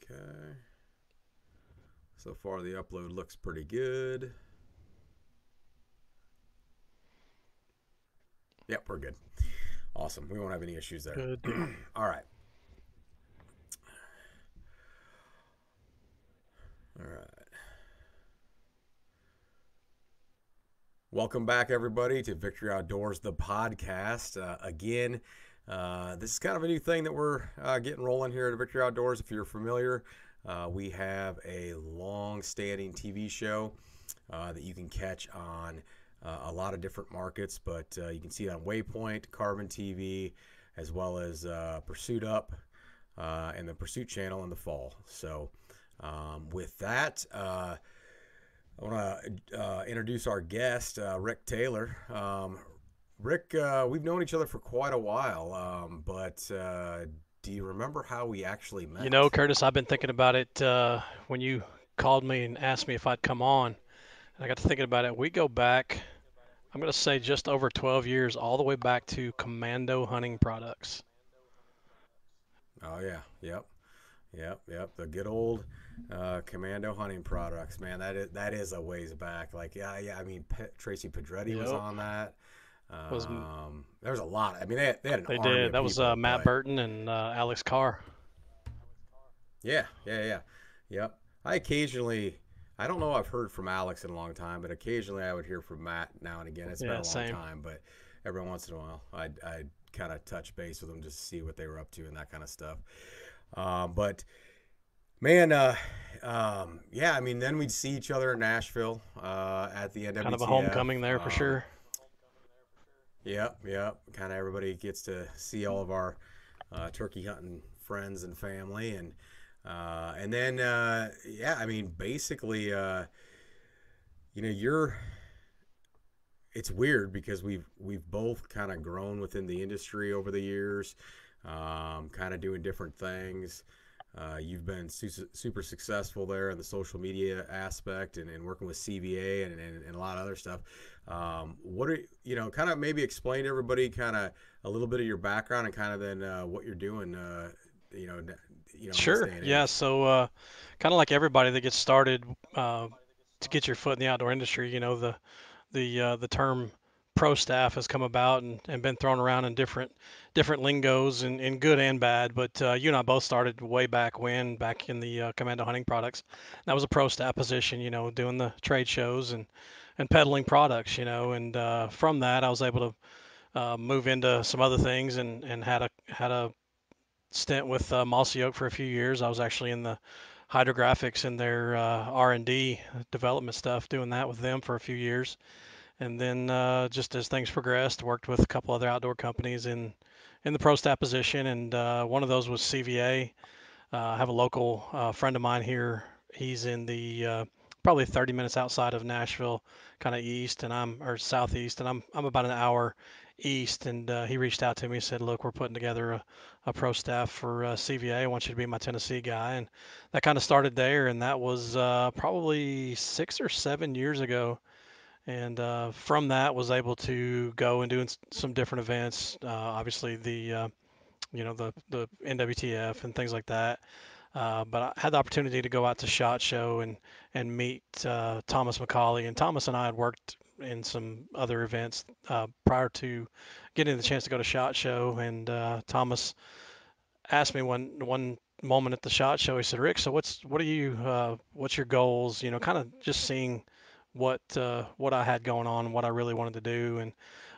Okay. So far, the upload looks pretty good. Yep, we're good. Awesome. We won't have any issues there. Good deal. All right. All right. Welcome back, everybody, to Victory Outdoors, the podcast. Again, this is kind of a new thing that we're getting rolling here at Victory Outdoors. If you're familiar, we have a long-standing TV show that you can catch on a lot of different markets, but you can see it on Waypoint, Carbon TV, as well as Pursuit Up and the Pursuit Channel in the fall. So with that, I want to introduce our guest, Rick Taylor. Rick, we've known each other for quite a while, but do you remember how we actually You know, met? Curtis, I've been thinking about it when you called me and asked me if I'd come on. And I got to thinking about it. We go back, I'm going to say just over 12 years, all the way back to Commando Hunting Products. Oh yeah, yep. The good old Commando hunting products, man. That is a ways back. Like yeah. I mean, Tracy Pedretti was Yep. on that. Was There was a lot. I mean, they had an They army did. of That was people, Matt but Burton and Alex Carr. yeah. Yep. I don't know. I've heard from Alex in a long time, but occasionally I would hear from Matt now and again. It's been Yeah, a long same. time, but every once in a while, I'd kind of touch base with them just to see what they were up to and that kind of stuff. But man, yeah, I mean, then we'd see each other in Nashville at the Kind of a NWTF. homecoming there for sure. Yep. Kind of everybody gets to see all of our turkey hunting friends and family, and then yeah, I mean, basically, you're. It's weird because we've both kind of grown within the industry over the years, kind of doing different things. You've been super successful there in the social media aspect and working with CVA and a lot of other stuff. What are kind of maybe explain to everybody kind of a little bit of your background and kind of then what you're doing, you know, in this Sure. day and Yeah. age. So, kind of like everybody that gets started to get your foot in the outdoor industry, the term pro staff has come about and been thrown around in different lingos and in good and bad. But you and I both started way back when, back in the Commando Hunting Products. That was a pro staff position, doing the trade shows and peddling products, and from that I was able to move into some other things and had a stint with Mossy Oak for a few years. I was actually in the hydrographics and their R&D development stuff, doing that with them for a few years. And then just as things progressed, worked with a couple other outdoor companies in the pro staff position, and one of those was CVA. I have a local friend of mine here. He's in the probably 30 minutes outside of Nashville, kind of east, and I'm or southeast, and I'm about an hour east. And he reached out to me and said, "Look, we're putting together a pro staff for CVA. I want you to be my Tennessee guy." And that kind of started there, and that was probably 6 or 7 years ago. And from that was able to go and do some different events. Obviously the NWTF and things like that. But I had the opportunity to go out to SHOT Show and meet Thomas McCauley. And Thomas and I had worked in some other events prior to getting the chance to go to SHOT Show. And Thomas asked me one moment at the SHOT Show. He said, "Rick, so what's your goals? Kind of just seeing what I had going on and what I really wanted to do." And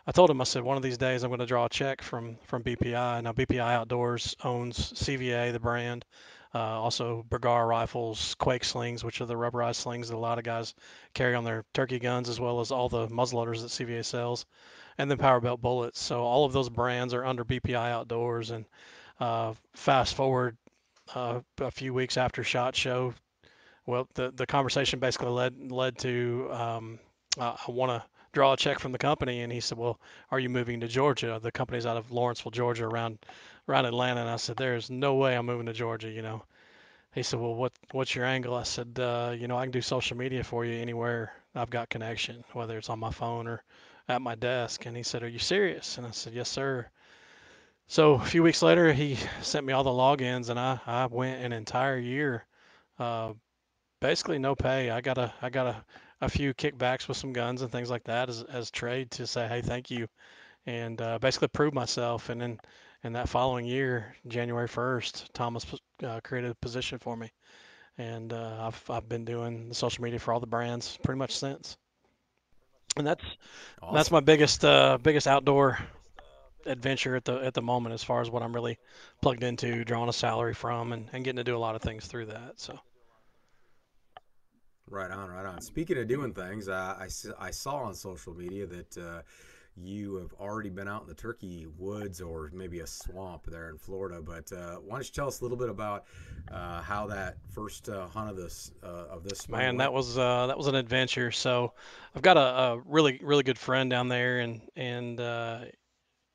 I told him, I said, one of these days I'm going to draw a check from BPI. Now BPI Outdoors owns CVA, the brand, also Bergara rifles, Quake slings, which are the rubberized slings that a lot of guys carry on their turkey guns, as well as all the muzzleloaders that CVA sells, and then Powerbelt bullets. So all of those brands are under BPI Outdoors. And fast forward a few weeks after SHOT Show, well, the conversation basically led to I want to draw a check from the company, and he said, "Well, are you moving to Georgia? The company's out of Lawrenceville, Georgia, around Atlanta." And I said, "There's no way I'm moving to Georgia." He said, "Well, what's your angle?" I said, "I can do social media for you anywhere I've got connection, whether it's on my phone or at my desk." And he said, "Are you serious?" And I said, "Yes, sir." So a few weeks later, he sent me all the logins, and I went an entire year, uh, basically no pay. I got a few kickbacks with some guns and things like that as trade to say, hey, thank you, and basically prove myself. And then in that following year, January 1st, Thomas created a position for me, and I've been doing the social media for all the brands pretty much since. And that's my Awesome. biggest outdoor adventure at the moment as far as what I'm really plugged into, drawing a salary from, and getting to do a lot of things through that. So Right on, right on. Speaking of doing things, I saw on social media that you have already been out in the turkey woods or maybe a swamp there in Florida. But why don't you tell us a little bit about how that first hunt of this spring man, went? that was an adventure. So I've got a really good friend down there, and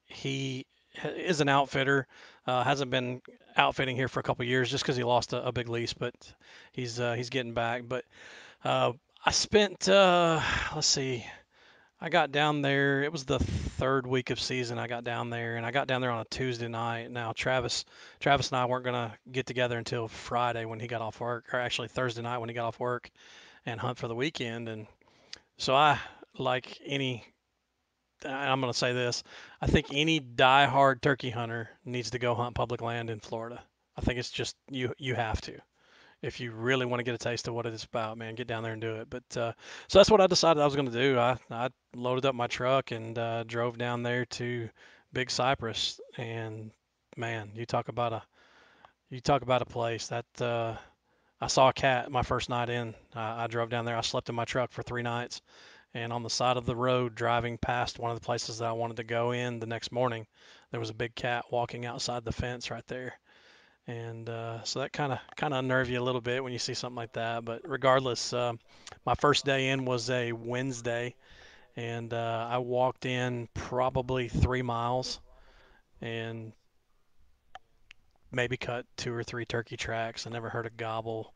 he is an outfitter. Hasn't been outfitting here for a couple years just because he lost a big lease, but he's getting back. But uh, I spent let's see, I got down there. It was the third week of season. I got down there, and I got down there on a Tuesday night. Now Travis and I weren't gonna get together until Friday when he got off work, or actually Thursday night when he got off work, and hunt for the weekend. And so I, like any, I'm gonna say this, I think any die-hard turkey hunter needs to go hunt public land in Florida. I think it's just you have to if you really want to get a taste of what it's about, man, get down there and do it. But so that's what I decided I was going to do. I loaded up my truck and drove down there to Big Cypress, and man, you talk about a place that I saw a cat my first night in. I drove down there. I slept in my truck for 3 nights, and on the side of the road, driving past one of the places that I wanted to go in the next morning, there was a big cat walking outside the fence right there, and so that kind of unnerve you a little bit when you see something like that. But regardless, my first day in was a Wednesday, and I walked in probably 3 miles and maybe cut two or three turkey tracks. I never heard a gobble.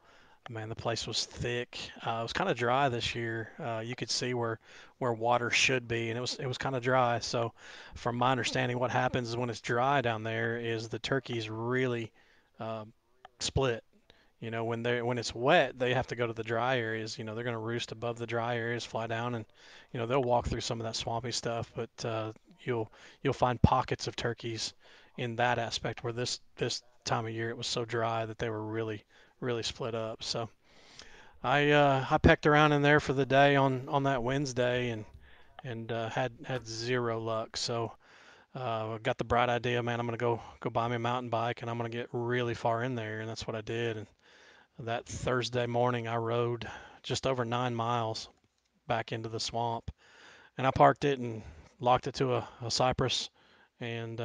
Man, the place was thick. It was kind of dry this year. You could see where water should be, and it was kind of dry. So, from my understanding, what happens is when it's dry down there is the turkeys really uh, split. When it's wet, they have to go to the dry areas. They're going to roost above the dry areas, fly down, and they'll walk through some of that swampy stuff. But you'll you'll find pockets of turkeys in that aspect where this time of year it was so dry that they were really split up. So I pecked around in there for the day on that Wednesday and had zero luck. So got the bright idea, man. I'm gonna go buy me a mountain bike and I'm gonna get really far in there, and that's what I did. And that Thursday morning, I rode just over 9 miles back into the swamp, and I parked it and locked it to a cypress, and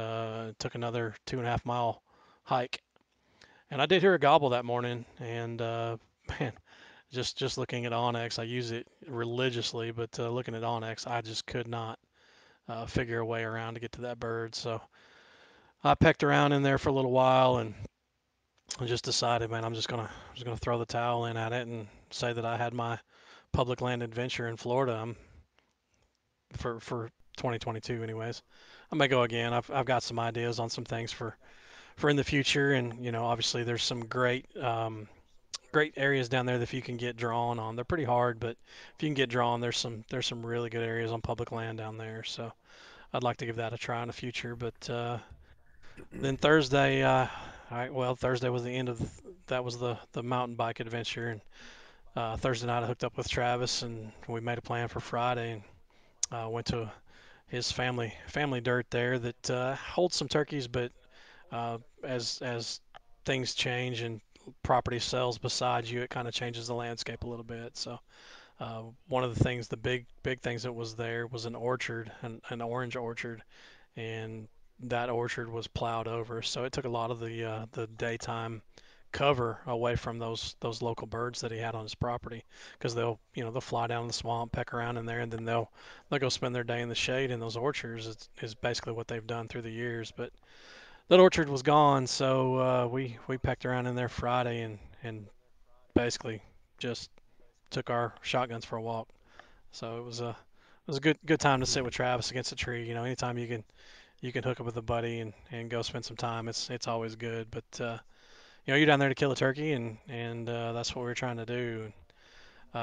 took another 2.5 mile hike. And I did hear a gobble that morning, and man, just looking at Onyx, I use it religiously, but looking at Onyx, I just could not figure a way around to get to that bird. So I pecked around in there for a little while, and I just decided, man, I'm just gonna throw the towel in at it and say that I had my public land adventure in Florida for 2022, anyways. I may go again. I've got some ideas on some things for in the future, and obviously there's some great areas down there that if you can get drawn on, they're pretty hard, but if you can get drawn, there's some really good areas on public land down there. So I'd like to give that a try in the future. But then Thursday, all right, well, Thursday was the end of that was the mountain bike adventure, and Thursday night I hooked up with Travis and we made a plan for Friday and went to his family dirt there that holds some turkeys, but as things change and property sells beside you, it kind of changes the landscape a little bit. So one of the things, the big things that was there was an orchard, an orange orchard, and that orchard was plowed over. So it took a lot of the daytime cover away from those local birds that he had on his property, because they'll fly down in the swamp, peck around in there, and then they'll go spend their day in the shade in those orchards. Is basically what they've done through the years. But that orchard was gone, so we pecked around in there Friday and basically just took our shotguns for a walk. So it was a good time to sit with Travis against a tree. Anytime you can you can hook up with a buddy and go spend some time. It's always good. But you're down there to kill a turkey, and that's what we were trying to do.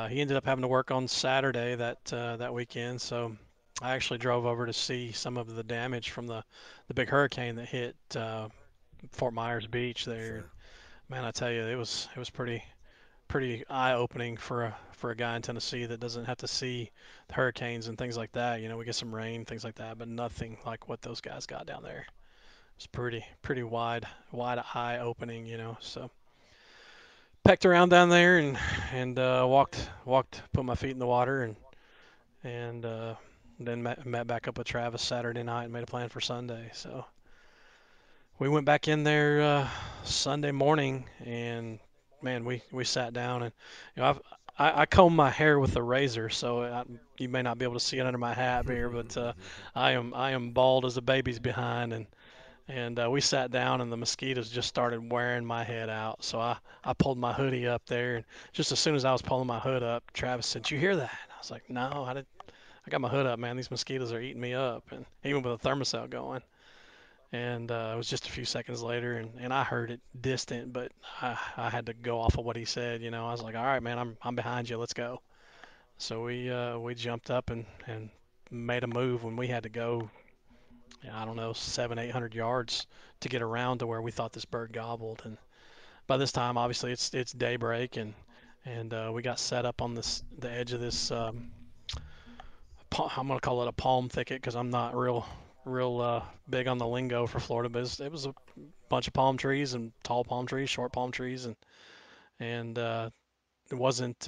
He ended up having to work on Saturday that weekend, so I actually drove over to see some of the damage from the big hurricane that hit Fort Myers Beach there. Sure. Man, I tell you, it was pretty eye-opening for a guy in Tennessee that doesn't have to see the hurricanes and things like that. We get some rain, things like that, but nothing like what those guys got down there. It's pretty wide eye-opening. So pecked around down there and walked, put my feet in the water and then met back up with Travis Saturday night and made a plan for Sunday. So we went back in there Sunday morning, and man, we sat down, and I comb my hair with a razor, so you may not be able to see it under my hat here, but I am bald as a baby's behind, and we sat down, and the mosquitoes just started wearing my head out. So I pulled my hoodie up there, and just as soon as I was pulling my hood up, Travis said, "Did you hear that?" And I was like, "No, I didn't. I got my hood up, man. These mosquitoes are eating me up," and even with a thermostat going. And it was just a few seconds later, and I heard it distant, but I had to go off of what he said. I was like, "All right, man, I'm behind you. Let's go." So we jumped up and made a move when we had to go. I don't know, 700-800 yards to get around to where we thought this bird gobbled. And by this time, obviously, it's daybreak, and we got set up on the edge of this. I'm gonna call it a palm thicket because I'm not real big on the lingo for Florida, but it was a bunch of palm trees and tall palm trees, short palm trees, and it wasn't.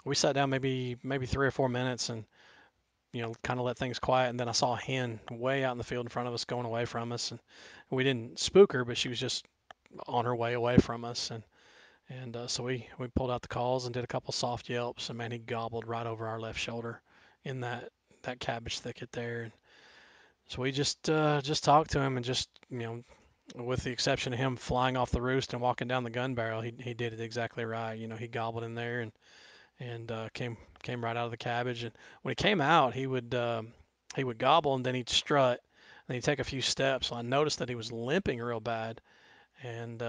We sat down maybe 3 or 4 minutes and kind of let things quiet, and then I saw a hen way out in the field in front of us going away from us, and we didn't spook her, but she was just on her way away from us, and so we pulled out the calls and did a couple soft yelps, and man, he gobbled right over our left shoulder in that cabbage thicket there. And so we just talked to him, and just with the exception of him flying off the roost and walking down the gun barrel, he did it exactly right. He gobbled in there and came right out of the cabbage. And when he came out, he would gobble, and then he'd strut, and he'd take a few steps. So I noticed that he was limping real bad, and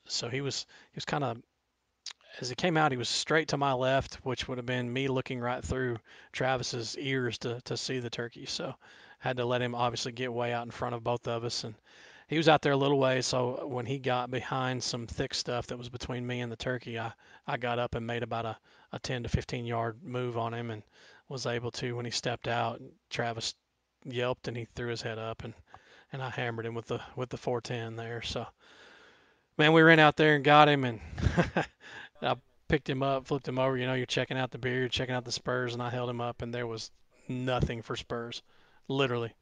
so he was kind of, as he came out, he was straight to my left, which would have been me looking right through Travis's ears to see the turkey. So had to let him obviously get way out in front of both of us, and he was out there a little way. So when he got behind some thick stuff that was between me and the turkey, I got up and made about a 10 to 15 yard move on him, and was able to, when he stepped out, Travis yelped and he threw his head up, and I hammered him with the 410 there. So man, we ran out there and got him, and I picked him up, flipped him over. You're checking out the beard, checking out the spurs, and I held him up, and there was nothing for spurs, literally.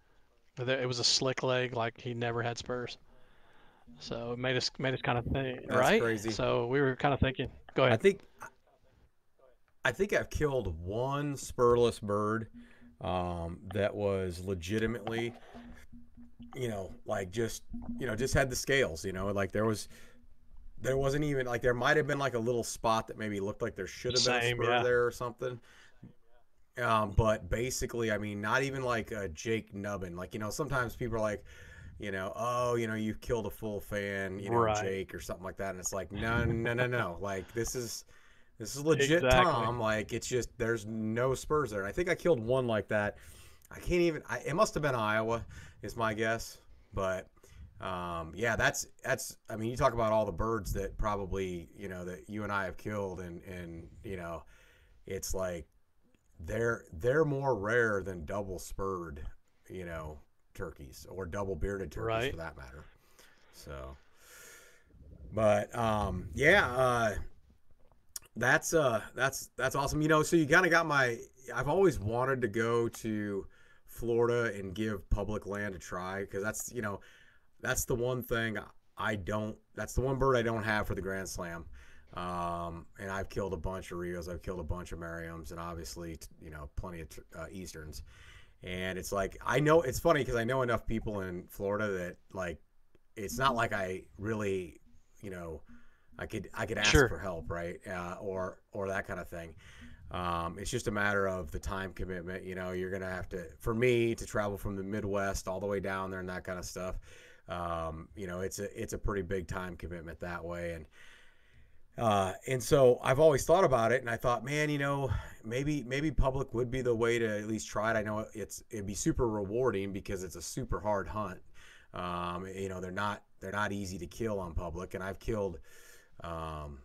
It was a slick leg, like he never had spurs. So it made us kind of think, That's right? crazy. So we were kind of thinking. Go I ahead. think I think I've killed one spurless bird that was legitimately, like just had the scales. Like there wasn't even like there might have been like a little spot that maybe looked like there should have been a Same, spur yeah. there or something. But basically, I mean, not even like a Jake nubbin. Like sometimes people are like, oh, you've killed a full fan, Right. Jake or something like that, and it's like, no, no, no, no. Like this is legit Exactly. Tom. Like it's just there's no spurs there. And I think I killed one like that. I can't even. It must have been Iowa, is my guess. But yeah, that's. I mean, you talk about all the birds that probably that you and I have killed, and it's like they're more rare than double spurred, you know, turkeys or double bearded turkeys Right. for that matter. So, but yeah, that's awesome. So you kind of got my. I've always wanted to go to Florida and give public land a try because that's the one thing I don't. That's the one bird I don't have for the Grand Slam. And I've killed a bunch of Rios. I've killed a bunch of Merriams, and obviously, plenty of Easterns. And it's like I know it's funny because I know enough people in Florida that like it's not like I really, you know, I could ask Sure. for help, right? Or that kind of thing. It's just a matter of the time commitment. You know, you're gonna have to, for me, to travel from the Midwest all the way down there and that kind of stuff. You know, it's a pretty big time commitment that way, and so I've always thought about it, and I thought, man, you know, maybe public would be the way to at least try it. I know it'd be super rewarding because it's a super hard hunt. You know, they're not easy to kill on public, and um,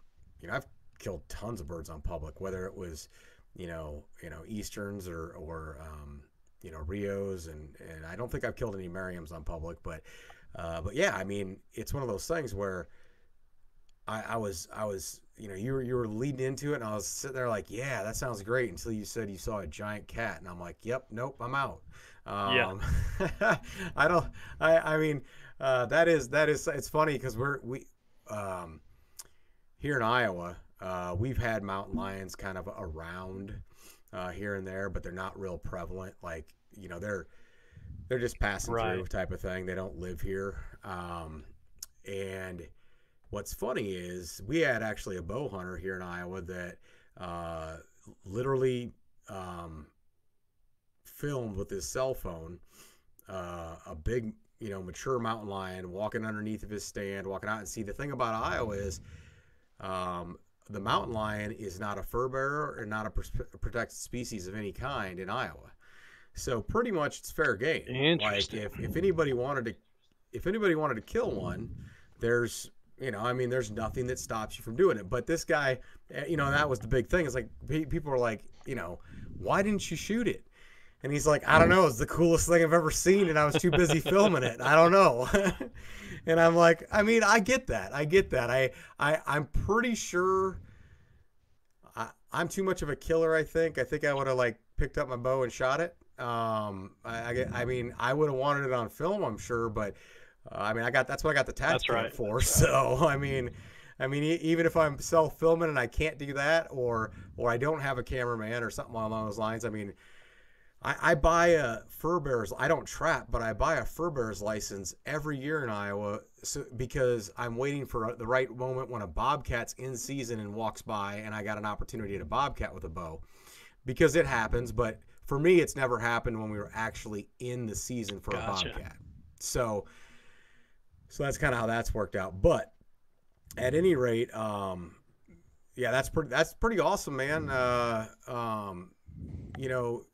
I've killed tons of birds on public, whether it was, easterns or Rios, and I don't think I've killed any Merriams on public, but yeah, I mean, it's one of those things where I was, you were leading into it, and I was sitting there like, yeah, that sounds great, until you said you saw a giant cat, and I'm like, yep, nope, I'm out. Yeah. Um, I don't, I mean, that is, it's funny because um, here in Iowa, we've had mountain lions kind of around here and there, but they're not real prevalent. Like, they're just passing Right. through type of thing. They don't live here. And what's funny is we had actually a bow hunter here in Iowa that uh, literally filmed with his cell phone a big, mature mountain lion walking underneath of his stand, walking out. And see, the thing about Iowa is um, the mountain lion is not a fur bearer and not a protected species of any kind in Iowa. So pretty much it's fair game. Like if Interesting. anybody wanted to kill one, there's I mean, there's nothing that stops you from doing it. But this guy, that was the big thing. It's like people are like, why didn't you shoot it? And he's like, I don't know. It's the coolest thing I've ever seen, and I was too busy filming it. I don't know. And I'm like, I mean, I get that. I get that. I'm pretty sure I'm too much of a killer. I think I would have like picked up my bow and shot it. I mean, I would have wanted it on film, I'm sure, but I mean, that's what I got the tax That's cam right. for. So even if I'm self filming and I can't do that, or I don't have a cameraman or something along those lines, I mean, I buy a fur bearers. I don't trap, but I buy a fur bearers license every year in Iowa, because I'm waiting for the right moment when a bobcat's in season and walks by, and I got an opportunity at a bobcat with a bow, because it happens. But for me, it's never happened when we were actually in the season for a Gotcha. bobcat. So that's kind of how that's worked out. But at any rate, yeah, that's pretty awesome, man. You know,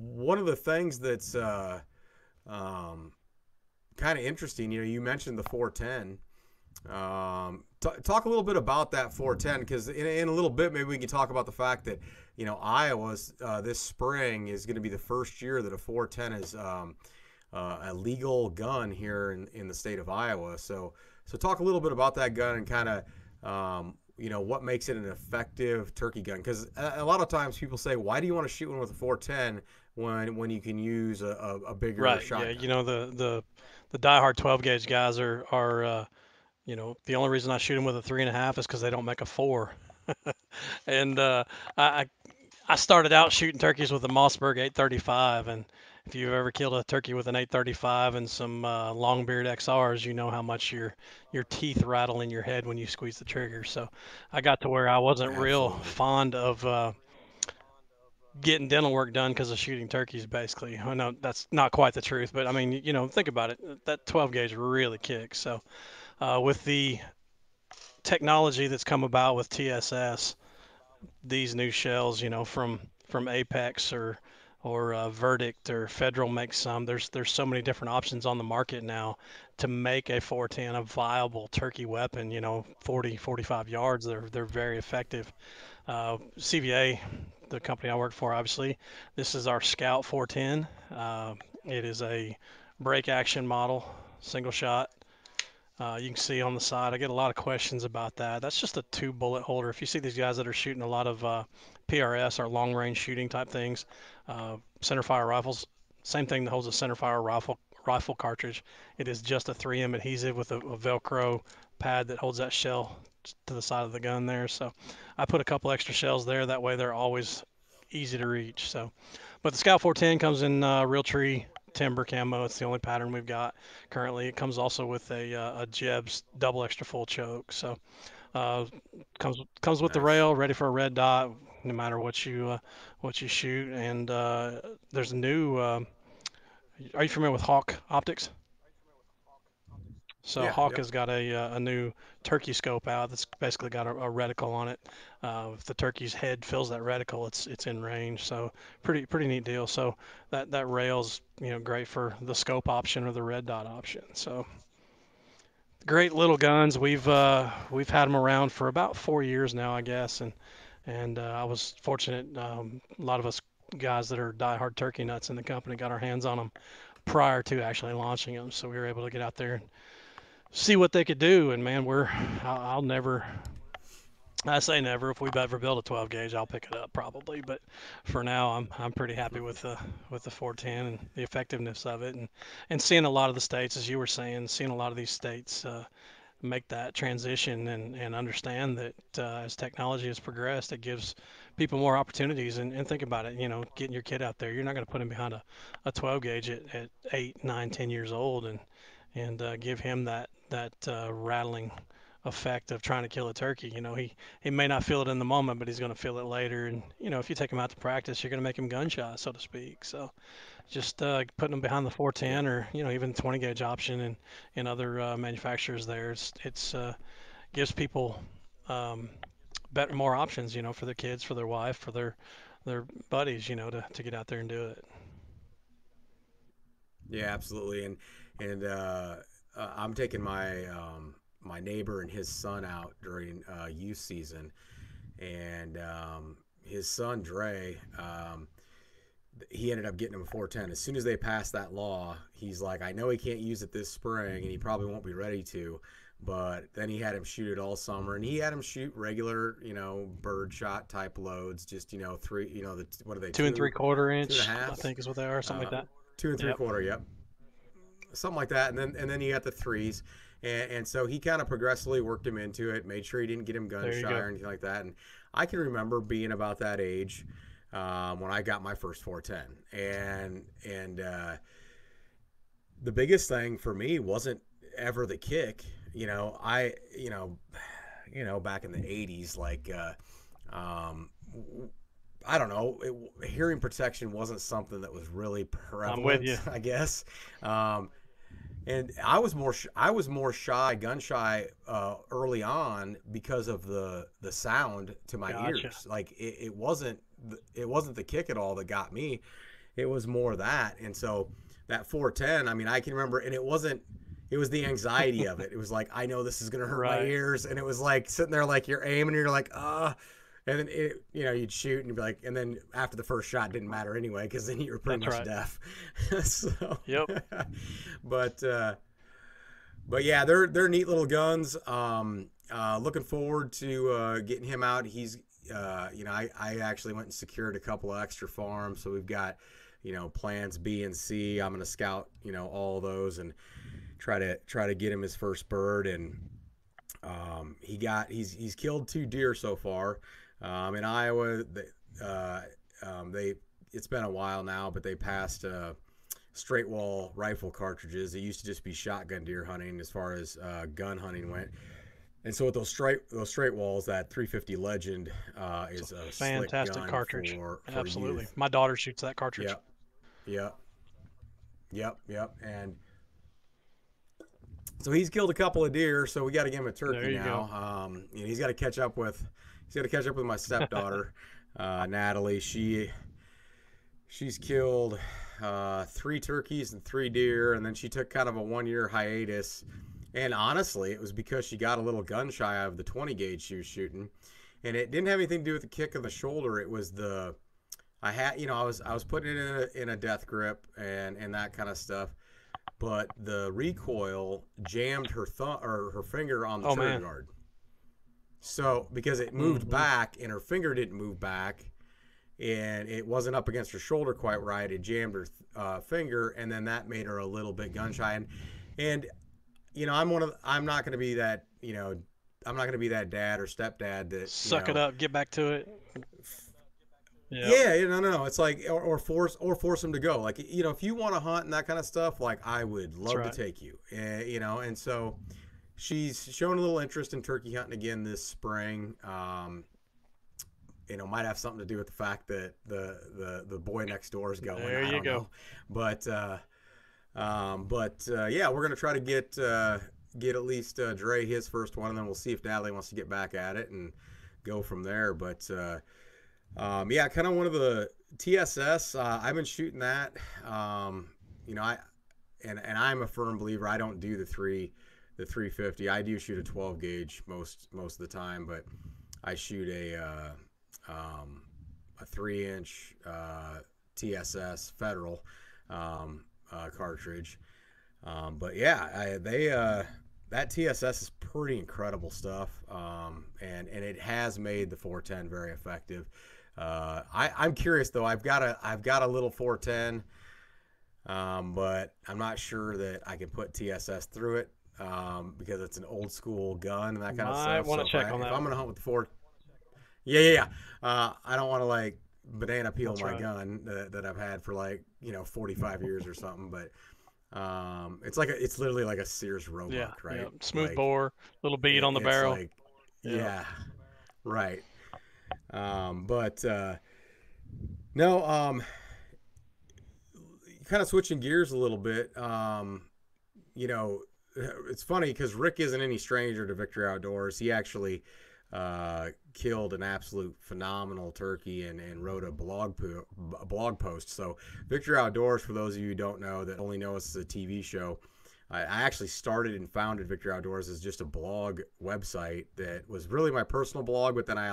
one of the things that's um, kind of interesting, you mentioned the 410. Talk a little bit about that 410, because in a little bit, maybe we can talk about the fact that Iowa's this spring is going to be the first year that a 410 is a legal gun here in the state of Iowa. So talk a little bit about that gun and kind of what makes it an effective turkey gun, because a lot of times people say, why do you want to shoot one with a 410 when you can use a bigger Right. Yeah. shotgun? The diehard 12 gauge guys are the only reason I shoot them with a 3.5 is because they don't make a four. And I I started out shooting turkeys with a Mossberg 835, and if you've ever killed a turkey with an 835 and some longbeard XRs, you know how much your teeth rattle in your head when you squeeze the trigger. So I got to where I wasn't real Absolutely. fond of getting dental work done because of shooting turkeys. Basically, I know that's not quite the truth, but I mean, think about it. That 12 gauge really kicks. So with the technology that's come about with TSS, these new shells, from Apex or Verdict or Federal makes some. There's so many different options on the market now to make a 410 a viable turkey weapon. 40 45 yards. They're very effective. CVA, the company I work for, obviously, this is our Scout 410. It is a break action model, single shot. You can see on the side, I get a lot of questions about that. That's just a two bullet holder. If you see these guys that are shooting a lot of PRS or long range shooting type things, center fire rifles, same thing that holds a center fire rifle cartridge. It is just a 3M adhesive with a Velcro pad that holds that shell to the side of the gun there. So I put a couple extra shells there. That way they're always easy to reach. So, but the Scout 410 comes in Realtree timber camo. It's the only pattern we've got currently. It comes also with a Jeb's double extra full choke. So uh, comes with the Nice. rail, ready for a red dot. no matter what you shoot. And there's a new. Are you familiar with Hawk Optics? So Yeah, Hawk yep. has got a new turkey scope out that's basically got a reticle on it. If the turkey's head fills that reticle, it's in range. So pretty neat deal. So that rail's great for the scope option or the red dot option. So great little guns. We've had them around for about 4 years now, I guess, and I was fortunate. A lot of us guys that are diehard turkey nuts in the company got our hands on them prior to actually launching them, so we were able to get out there and see what they could do. And man, I'll never. I say never. If we ever build a 12 gauge, I'll pick it up probably. But for now, I'm pretty happy with the 410 and the effectiveness of it, and seeing a lot of the states, as you were saying, seeing a lot of these states make that transition and understand that as technology has progressed, it gives people more opportunities. And think about it, getting your kid out there, you're not going to put him behind a 12 gauge at 8, 9, 10 years old and give him that rattling effect of trying to kill a turkey. He may not feel it in the moment, but he's going to feel it later. And if you take him out to practice, you're going to make him gun shy, so to speak. So just putting them behind the Yeah. 410 or even 20 gauge option and other manufacturers there. It's gives people um, better more options, for their kids, for their wife, for their buddies, to get out there and do it. Yeah, absolutely. And I'm taking my neighbor and his son out during youth season, and his son Dre, he ended up getting him a 410. As soon as they passed that law, he's like, I know he can't use it this spring, and he probably won't be ready to. But then he had him shoot it all summer, and he had him shoot regular, bird shot type loads, just three, what are they, Two and three quarter two and a inch, I halves, think is what they are, something like uh, that. two and three Yep. quarter, yep, something like that. And then you got the threes, and so he kind of progressively worked him into it, made sure he didn't get him gun There you shy go. or anything like that. And I can remember being about that age when I got my first 410, and the biggest thing for me wasn't ever the kick. Back in the 80s, like um, I don't know, hearing protection wasn't something that was really I'm with prevalent, you. I guess. Um, and I was more shy, gun shy, early on because of the sound to my Gotcha. ears. Like it wasn't the kick at all that got me. It was more that. And so that 410, I mean, I can remember, and it was the anxiety of it. It was like, I know this is gonna hurt my Right. ears, and it was like sitting there, like you're aiming, and you're like, and then you'd shoot, and you'd be like, and then after the first shot, it didn't matter anyway, because then you were pretty That's much right. deaf. So, Yep. but but yeah, they're neat little guns. Looking forward to getting him out. He's I actually went and secured a couple of extra farms, so we've got plans B and C. I'm gonna scout all those and try to get him his first bird. And he's killed 2 deer so far. In Iowa, they it's been a while now, but they passed straight wall rifle cartridges. It used to just be shotgun deer hunting as far as gun hunting went. And so with those straight walls, that 350 Legend It's is a a slick fantastic gun cartridge. for Absolutely. youth. My daughter shoots that cartridge. Yep, yep, yep. And so he's killed a couple of deer. So we got to give him a There turkey you go. now. He's got to catch up with my stepdaughter, Natalie. She's killed 3 turkeys and 3 deer, and then she took kind of a 1 year hiatus. And honestly, it was because she got a little gun shy of the 20 gauge she was shooting, and it didn't have anything to do with the kick of the shoulder. It was I was putting it in a death grip and that kind of stuff, but the recoil jammed her thumb or her finger on the Oh trigger man. guard. So because it moved Hmm. back and her finger didn't move back, and it wasn't up against her shoulder quite right, it jammed her finger, and then that made her a little bit gun shy. And I'm not going to be that, I'm not going to be that dad or stepdad that, Suck it up. Get back to it. Yep. yeah, no. It's like, or force them to go. Like, if you want to hunt and that kind of stuff, like I would That's love to right. take you. And so she's shown a little interest in turkey hunting again this spring. might have something to do with the fact that the boy next door is going. There I you don't go. know, but yeah, we're gonna try to get at least Dre his first one, and then we'll see if Natalie wants to get back at it and go from there. But yeah, kind of one of the TSS. I've been shooting that. I and I'm a firm believer. I don't do the 350. I do shoot a 12 gauge most of the time, but I shoot a 3-inch TSS Federal cartridge. But yeah, that TSS is pretty incredible stuff, and it has made the 410 very effective. I'm curious though. I've got a little 410, but I'm not sure that I can put TSS through it, because it's an old school gun and that kind of Might stuff. want So to check on if that I'm one. gonna hunt with the four, yeah, yeah, yeah. I don't want to like banana peel That's my right. gun that I've had for like 45 years or something. But it's literally like a Sears Yeah, Roebuck, yeah. right? Smooth Like bore, little bead on the it's barrel. like, Yeah. yeah, right. But no, kind of switching gears a little bit. You know, it's funny because Rick isn't any stranger to Victory Outdoors. He actually killed an absolute phenomenal turkey and wrote a blog post. So Victory Outdoors, for those of you who don't know, that only know us as a TV show, I actually started and founded Victory Outdoors as just a blog website that was really my personal blog, but then I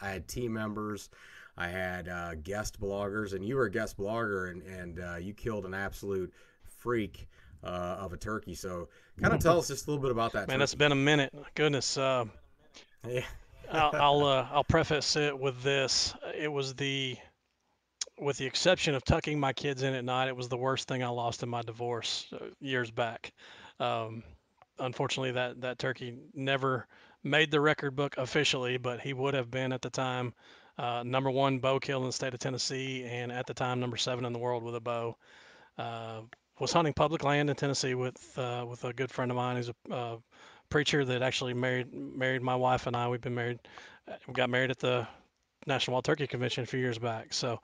had team members, I had guest bloggers, and you were a guest blogger, and you killed an absolute freak of a turkey. So kind of tell us just a little bit about that Man, that's turkey. been a minute. Goodness. Yeah. I'll preface it with this. It was with the exception of tucking my kids in at night, it was the worst thing I lost in my divorce years back. Um, Unfortunately, that turkey never made the record book officially, but he would have been at the time number one bow kill in the state of Tennessee, and at the time number seven in the world with a bow. Uh, was hunting public land in Tennessee with a good friend of mine who's a preacher that actually married my wife and I. We've been married. We got married at the National Wild Turkey Convention a few years back. So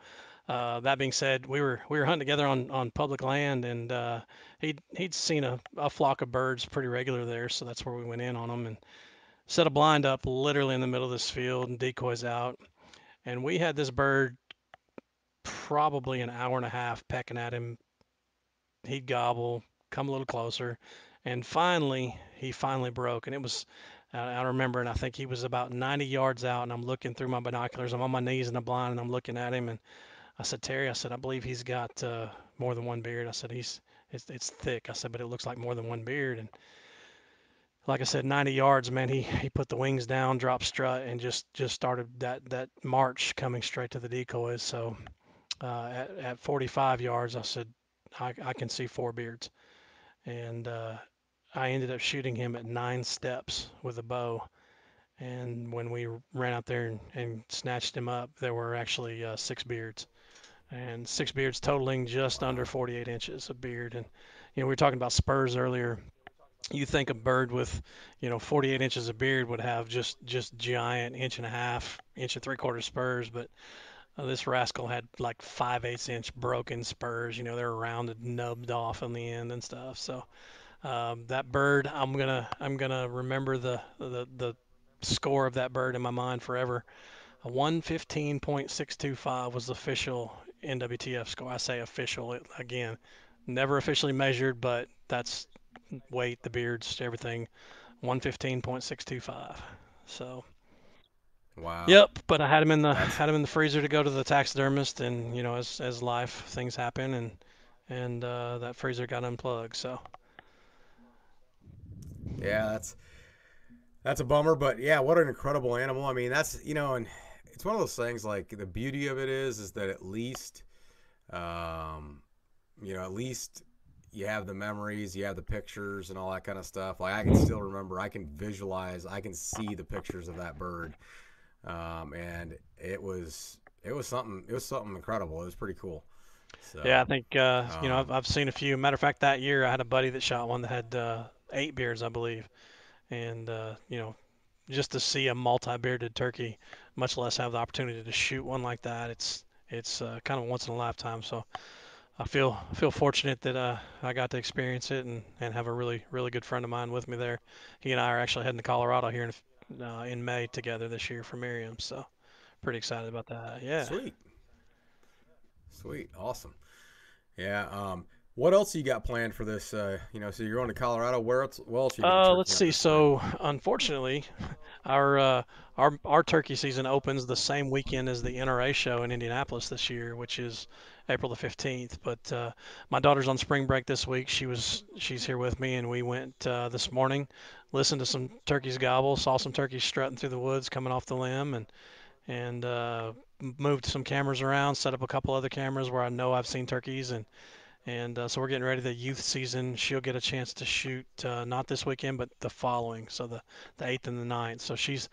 that being said, we were hunting together on public land, and he'd seen a flock of birds pretty regular there, so that's where we went in on them and set a blind up literally in the middle of this field and decoys out. And we had this bird probably an hour and a half pecking at him. He'd gobble, come a little closer, and he finally broke. And it was, I remember, and I think he was about 90 yards out, and I'm looking through my binoculars. I'm on my knees in the blind, and I'm looking at him, and I said, Terry, I said, I believe he's got more than one beard. I said, it's thick. I said, but it looks like more than one beard. And like I said, 90 yards, man, he put the wings down, dropped strut, and just started that march coming straight to the decoys. So at 45 yards, I said, I can see four beards. And I ended up shooting him at 9 steps with a bow. And when we ran out there and snatched him up, there were actually six beards, and six beards totaling just under Wow. 48 inches of beard. And we were talking about spurs earlier. You think a bird with 48 inches of beard would have just giant inch and a half, inch and 3/4 spurs, but this rascal had like 5/8 inch broken spurs. They're rounded, nubbed off on the end and stuff. So that bird, I'm gonna remember the score of that bird in my mind forever. A 115.625 was the official NWTF score. I say official again, never officially measured, but that's weight, the beards, everything. 115.625. So, Wow. yep. But I had him in the That's had him in the freezer to go to the taxidermist, and as life things happen, and that freezer got unplugged. So, yeah, that's a bummer, but yeah, what an incredible animal. I mean, that's and it's one of those things. Like the beauty of it is that um, at least you have the memories, you have the pictures, and all that kind of stuff. Like I can still remember, I can visualize, I can see the pictures of that bird, and it was something incredible. It was pretty cool. yeah, I So, think um, I've seen a few. Matter of fact, that year I had a buddy that shot one that had 8 beards, I believe, and just to see a multi-bearded turkey, much less have the opportunity to shoot one like that, it's kind of once in a lifetime. So I feel fortunate that I got to experience it and have a really good friend of mine with me there. He and I are actually heading to Colorado here in May together this year for Miriam. So pretty excited about that. Yeah. Sweet, sweet, awesome. Yeah. What else you got planned for this? So you're going to Colorado. Where else are you going to Let's turkey hunt see. this spring? So unfortunately, our uh, our turkey season opens the same weekend as the NRA show in Indianapolis this year, which is April the 15th. But my daughter's on spring break this week. She's here with me, and we went this morning, listened to some turkeys gobble, saw some turkeys strutting through the woods coming off the limb, and moved some cameras around, set up a couple other cameras where I know I've seen turkeys, and so we're getting ready. The youth season, she'll get a chance to shoot not this weekend, but the following, so the 8th and the 9th. So she's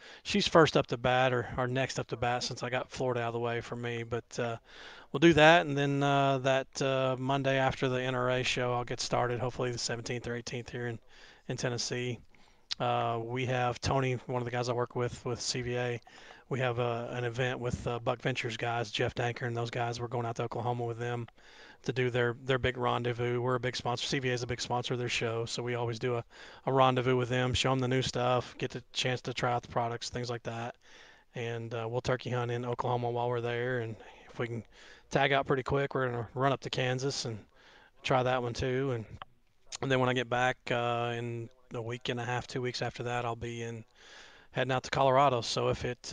first up to bat or next up to bat since I got Florida out of the way for me. But we'll do that, and then that Monday after the NRA show, I'll get started. Hopefully the 17th or 18th here in Tennessee. We have Tony, one of the guys I work with CVA. We have an event with Buck Ventures guys, Jeff Danker and those guys. We're going out to Oklahoma with them to do their big rendezvous. We're a big sponsor. CVA is a big sponsor of their show, so we always do a rendezvous with them, show them the new stuff, get the chance to try out the products, things like that. And we'll turkey hunt in Oklahoma while we're there. And if we can tag out pretty quick, we're gonna run up to Kansas and try that one too. And then when I get back in a week and a half, 2 weeks after that, I'll be in heading out to Colorado. So if it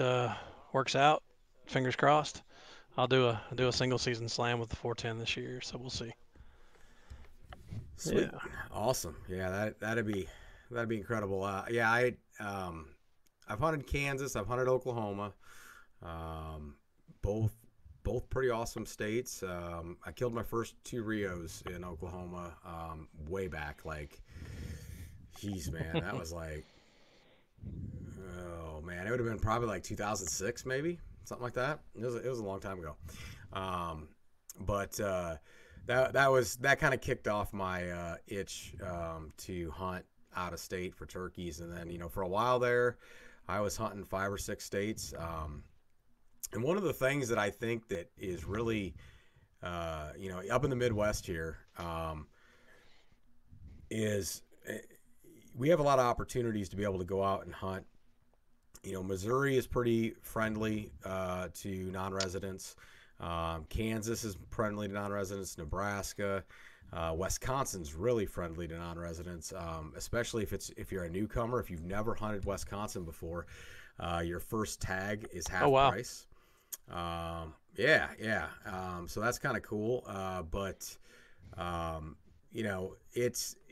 works out, fingers crossed, I'll do a single season slam with the 410 this year. So we'll see. Sweet, Yeah. awesome. Yeah, that'd be incredible. Yeah, I've hunted Kansas. I've hunted Oklahoma. Um, both both pretty awesome states. I killed my first two Rios in Oklahoma way back. Like, geez, man, that was like, oh man, it would have been probably like 2006, maybe something like that. It was a long time ago. Um, but that kind of kicked off my itch to hunt out of state for turkeys, and then for a while there, I was hunting 5 or 6 states. And one of the things that I think that is really, up in the Midwest here, is we have a lot of opportunities to be able to go out and hunt. Missouri is pretty friendly to non-residents. Kansas is friendly to non-residents. Nebraska, Wisconsin's really friendly to non-residents, especially if you're a newcomer. If you've never hunted Wisconsin before, your first tag is half Oh wow. price. Yeah. So that's kind of cool. But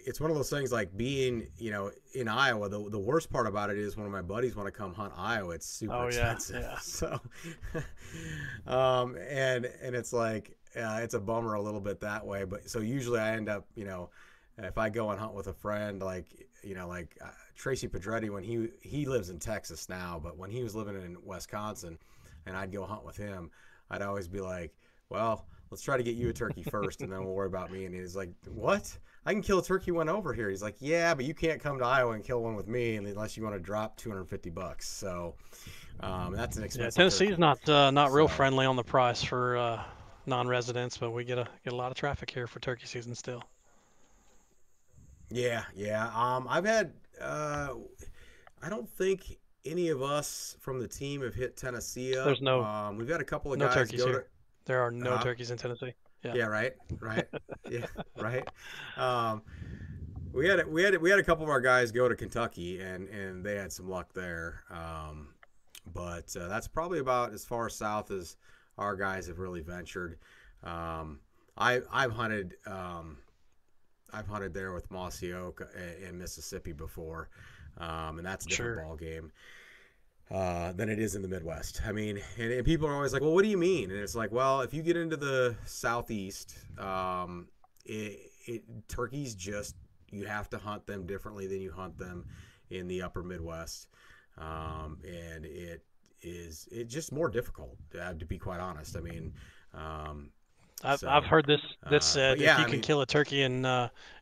it's one of those things like being, in Iowa. The worst part about it is when my buddies want to come hunt Iowa, it's super Oh yeah. expensive. Yeah. So, and it's like, it's a bummer a little bit that way. But so usually I end up, if I go and hunt with a friend, like Tracy Pedretti, when he lives in Texas now, but when he was living in Wisconsin, and I'd go hunt with him, I'd always be like, well, let's try to get you a turkey first, and then we'll worry about me. And he's like, what? I can kill a turkey one over here. He's like, yeah, but you can't come to Iowa and kill one with me unless you want to drop $250. So that's an Yeah. expensive Tennessee's turkey. not real So friendly on the price for non-residents, but we get a lot of traffic here for turkey season still. yeah. I've had I don't think any of us from the team have hit Tennessee There's up. no We've had a couple of no guys turkeys go to. here. There are no Uh, turkeys in Tennessee. Yeah. yeah, right, yeah, right. Um, we had a couple of our guys go to Kentucky, and they had some luck there. But that's probably about as far south as our guys have really ventured. Um, I've hunted there with Mossy Oak in Mississippi before, and that's a different Sure. ball game than it is in the Midwest. I mean, and people are always like, well, what do you mean? And it's like, well, if you get into the Southeast, turkeys just, you have to hunt them differently than you hunt them in the upper Midwest. And it's just more difficult, to be quite honest. I mean, um, I've so, heard this but said if yeah, you I can mean, kill a turkey in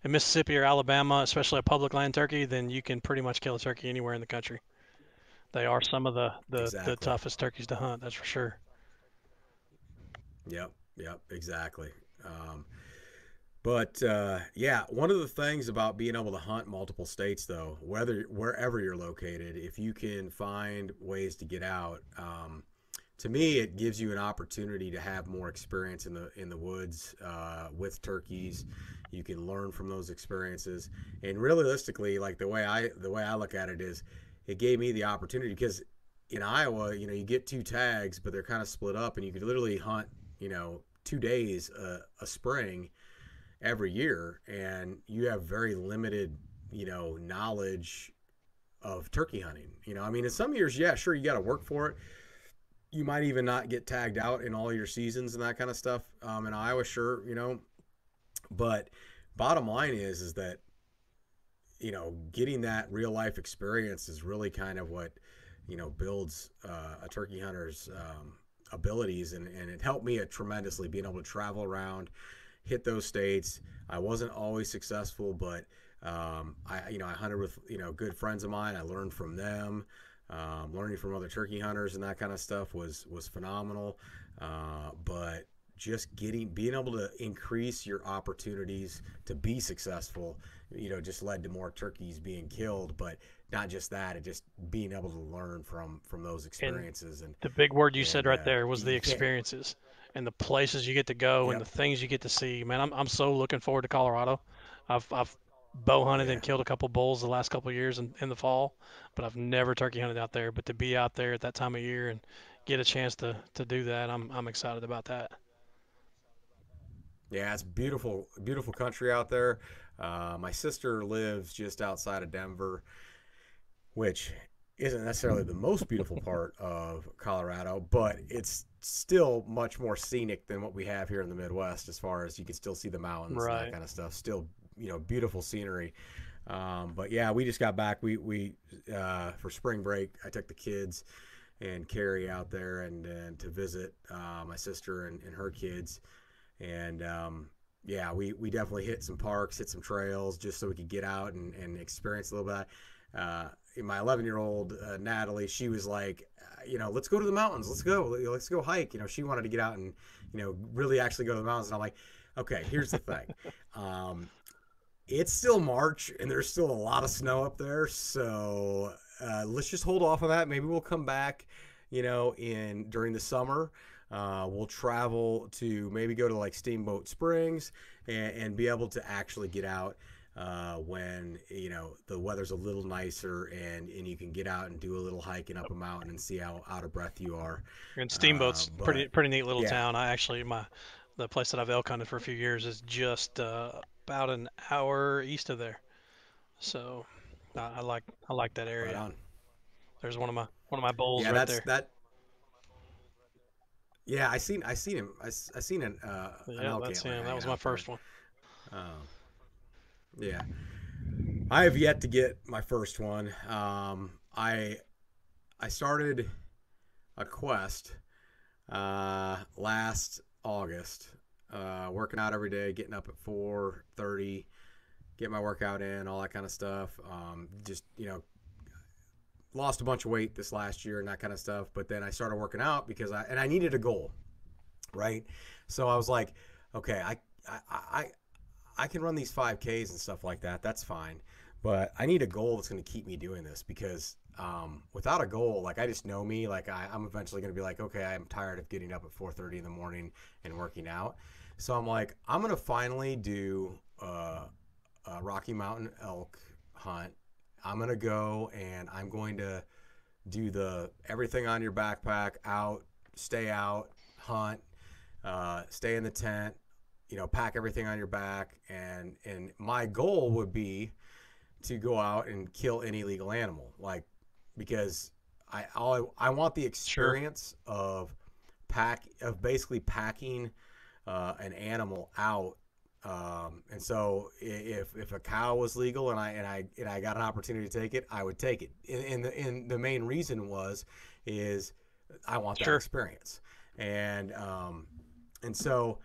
Mississippi or Alabama, especially a public land turkey, then you can pretty much kill a turkey anywhere in the country. They are some of the Exactly. toughest turkeys to hunt. That's for sure. Yep. Yep. Exactly. Um, but yeah, one of the things about being able to hunt multiple states, though, whether wherever you're located, if you can find ways to get out, to me, it gives you an opportunity to have more experience in the woods with turkeys. You can learn from those experiences, and realistically, like the way I look at it is, it gave me the opportunity because in Iowa, you get two tags, but they're kind of split up, and you could literally hunt, 2 days a spring every year, and you have very limited, knowledge of turkey hunting. I mean, in some years, yeah, sure, you got to work for it. You might even not get tagged out in all your seasons and that kind of stuff. In Iowa, sure, but bottom line is that getting that real life experience is really kind of what builds a turkey hunter's abilities, and it helped me tremendously being able to travel around, hit those states. I wasn't always successful, but I hunted with good friends of mine. I learned from them. Learning from other turkey hunters and that kind of stuff was phenomenal. But just being able to increase your opportunities to be successful, just led to more turkeys being killed. But not just that, it just being able to learn from those And experiences, and the big word you said and right there was the you can't. experiences and the places you get to go and the Yep. things you get to see. Man, I'm so looking forward to Colorado. I've bow hunted Yeah. and killed a couple bulls the last couple of years in the fall, but I've never turkey hunted out there. But to be out there at that time of year and get a chance to do that, I'm excited about that. Yeah, it's beautiful, beautiful country out there. My sister lives just outside of Denver, which isn't necessarily the most beautiful part of Colorado, but it's still much more scenic than what we have here in the Midwest, as far as you can still see the mountains and that Right. kind of stuff. Still, beautiful scenery. But yeah, we just got back. We for spring break, I took the kids and Carrie out there and to visit my sister and her kids. And yeah, we definitely hit some parks, hit some trails, just so we could get out and experience a little bit. My 11-year-old Natalie, she was like, let's go to the mountains, let's go hike. She wanted to get out and really actually go to the mountains. And I'm like, okay, here's the thing. Um, it's still March and there's still a lot of snow up there, so let's just hold off on that. Maybe we'll come back, in during the summer. We'll travel to maybe go to like Steamboat Springs and be able to actually get out when the weather's a little nicer and you can get out and do a little hiking up a mountain and see how out of breath you are. And Steamboat's But pretty neat little yeah, town. I actually my the place that I've elk hunted for a few years is just about an hour east of there. So I like that right area. on. There's one of my bulls Yeah, right that's there. that. Yeah, I seen him. I seen an Yeah, elk that's antler him. That hanging was my out there. first one. Um, yeah, I have yet to get my first one. I started a quest last August, working out every day, getting up at 4:30, get my workout in, all that kind of stuff. Just lost a bunch of weight this last year and that kind of stuff. But then I started working out because I needed a goal, right? So I was like, okay, I I I can run these 5Ks and stuff like that. That's fine. But I need a goal that's going to keep me doing this because without a goal, like I just know me, like I'm eventually going to be like, okay, I'm tired of getting up at 4:30 in the morning and working out. So I'm like, I'm going to finally do a Rocky Mountain elk hunt. I'm going to go and I'm going to do the everything on your backpack, out, hunt, stay in the tent, pack everything on your back, and my goal would be to go out and kill any legal animal, like because I want the Sure. experience of basically packing an animal out. And so if a cow was legal and I got an opportunity to take it, I would take it. And the main reason is I want that Sure. experience. And so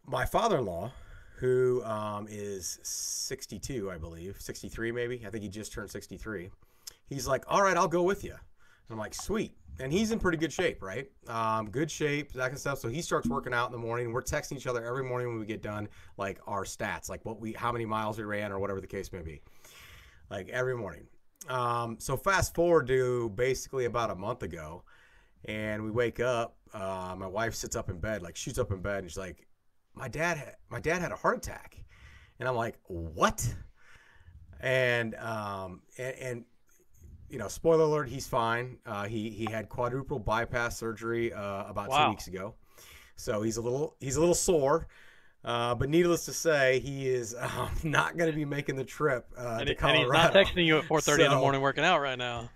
my father-in-law, who is 62, I believe, 63 maybe. I think he just turned 63. he's like, all right, I'll go with you. And I'm like, sweet. And he's in pretty good shape, right? Good shape, that kind of stuff. So he starts working out in the morning. We're texting each other every morning when we get done, like our stats, like how many miles we ran, or whatever the case may be, like every morning. So fast forward to basically about a month ago, and we wake up. My wife sits up in bed, like shoots up in bed, and she's like, my dad had a heart attack," and I'm like, "What?" And spoiler alert, he's fine. He had quadruple bypass surgery about two Wow. weeks ago, so he's a little sore. But needless to say, he is not going to be making the trip to And he's not Colorado. texting you at 4:30 in the So morning working out right now.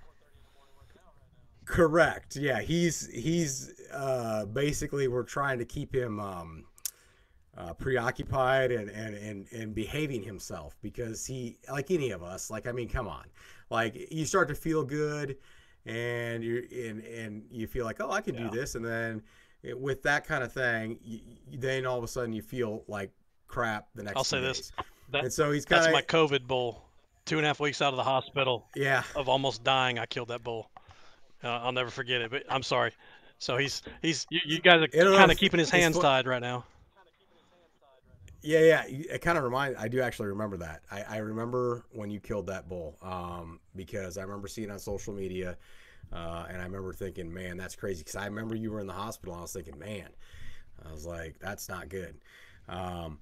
correct, yeah, he's basically, we're trying to keep him preoccupied and behaving himself, because he, like any of us, like, I mean, come on, like, you start to feel good, and you feel like, oh, I can do Yeah. this, and then with that kind of thing, then all of a sudden you feel like crap the I'll next two say this. days, That and so he's that's kind my of, COVID bull. 2.5 weeks out of the hospital yeah, of almost dying, I killed that bull. I'll never forget it. But I'm sorry. So you guys are I don't know kind of if keeping his it's hands tied right now. yeah, yeah. It kind of reminds. I do actually remember that. I remember when you killed that bull, because I remember seeing it on social media, and I remember thinking, man, that's crazy. Because I remember you were in the hospital, and I was thinking, man, I was like, that's not good. Um,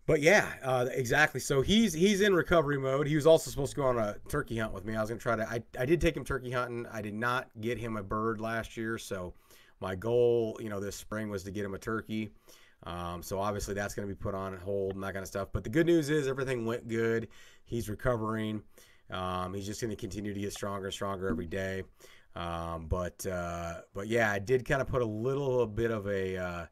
but yeah, exactly. So he's in recovery mode. He was also supposed to go on a turkey hunt with me. I was gonna try to. I did take him turkey hunting. I did not get him a bird last year, so my goal, this spring, was to get him a turkey. So obviously that's going to be put on hold and that kind of stuff. But the good news is everything went good. He's recovering. He's just going to continue to get stronger and stronger every day. But yeah, I did kind of put a little bit of a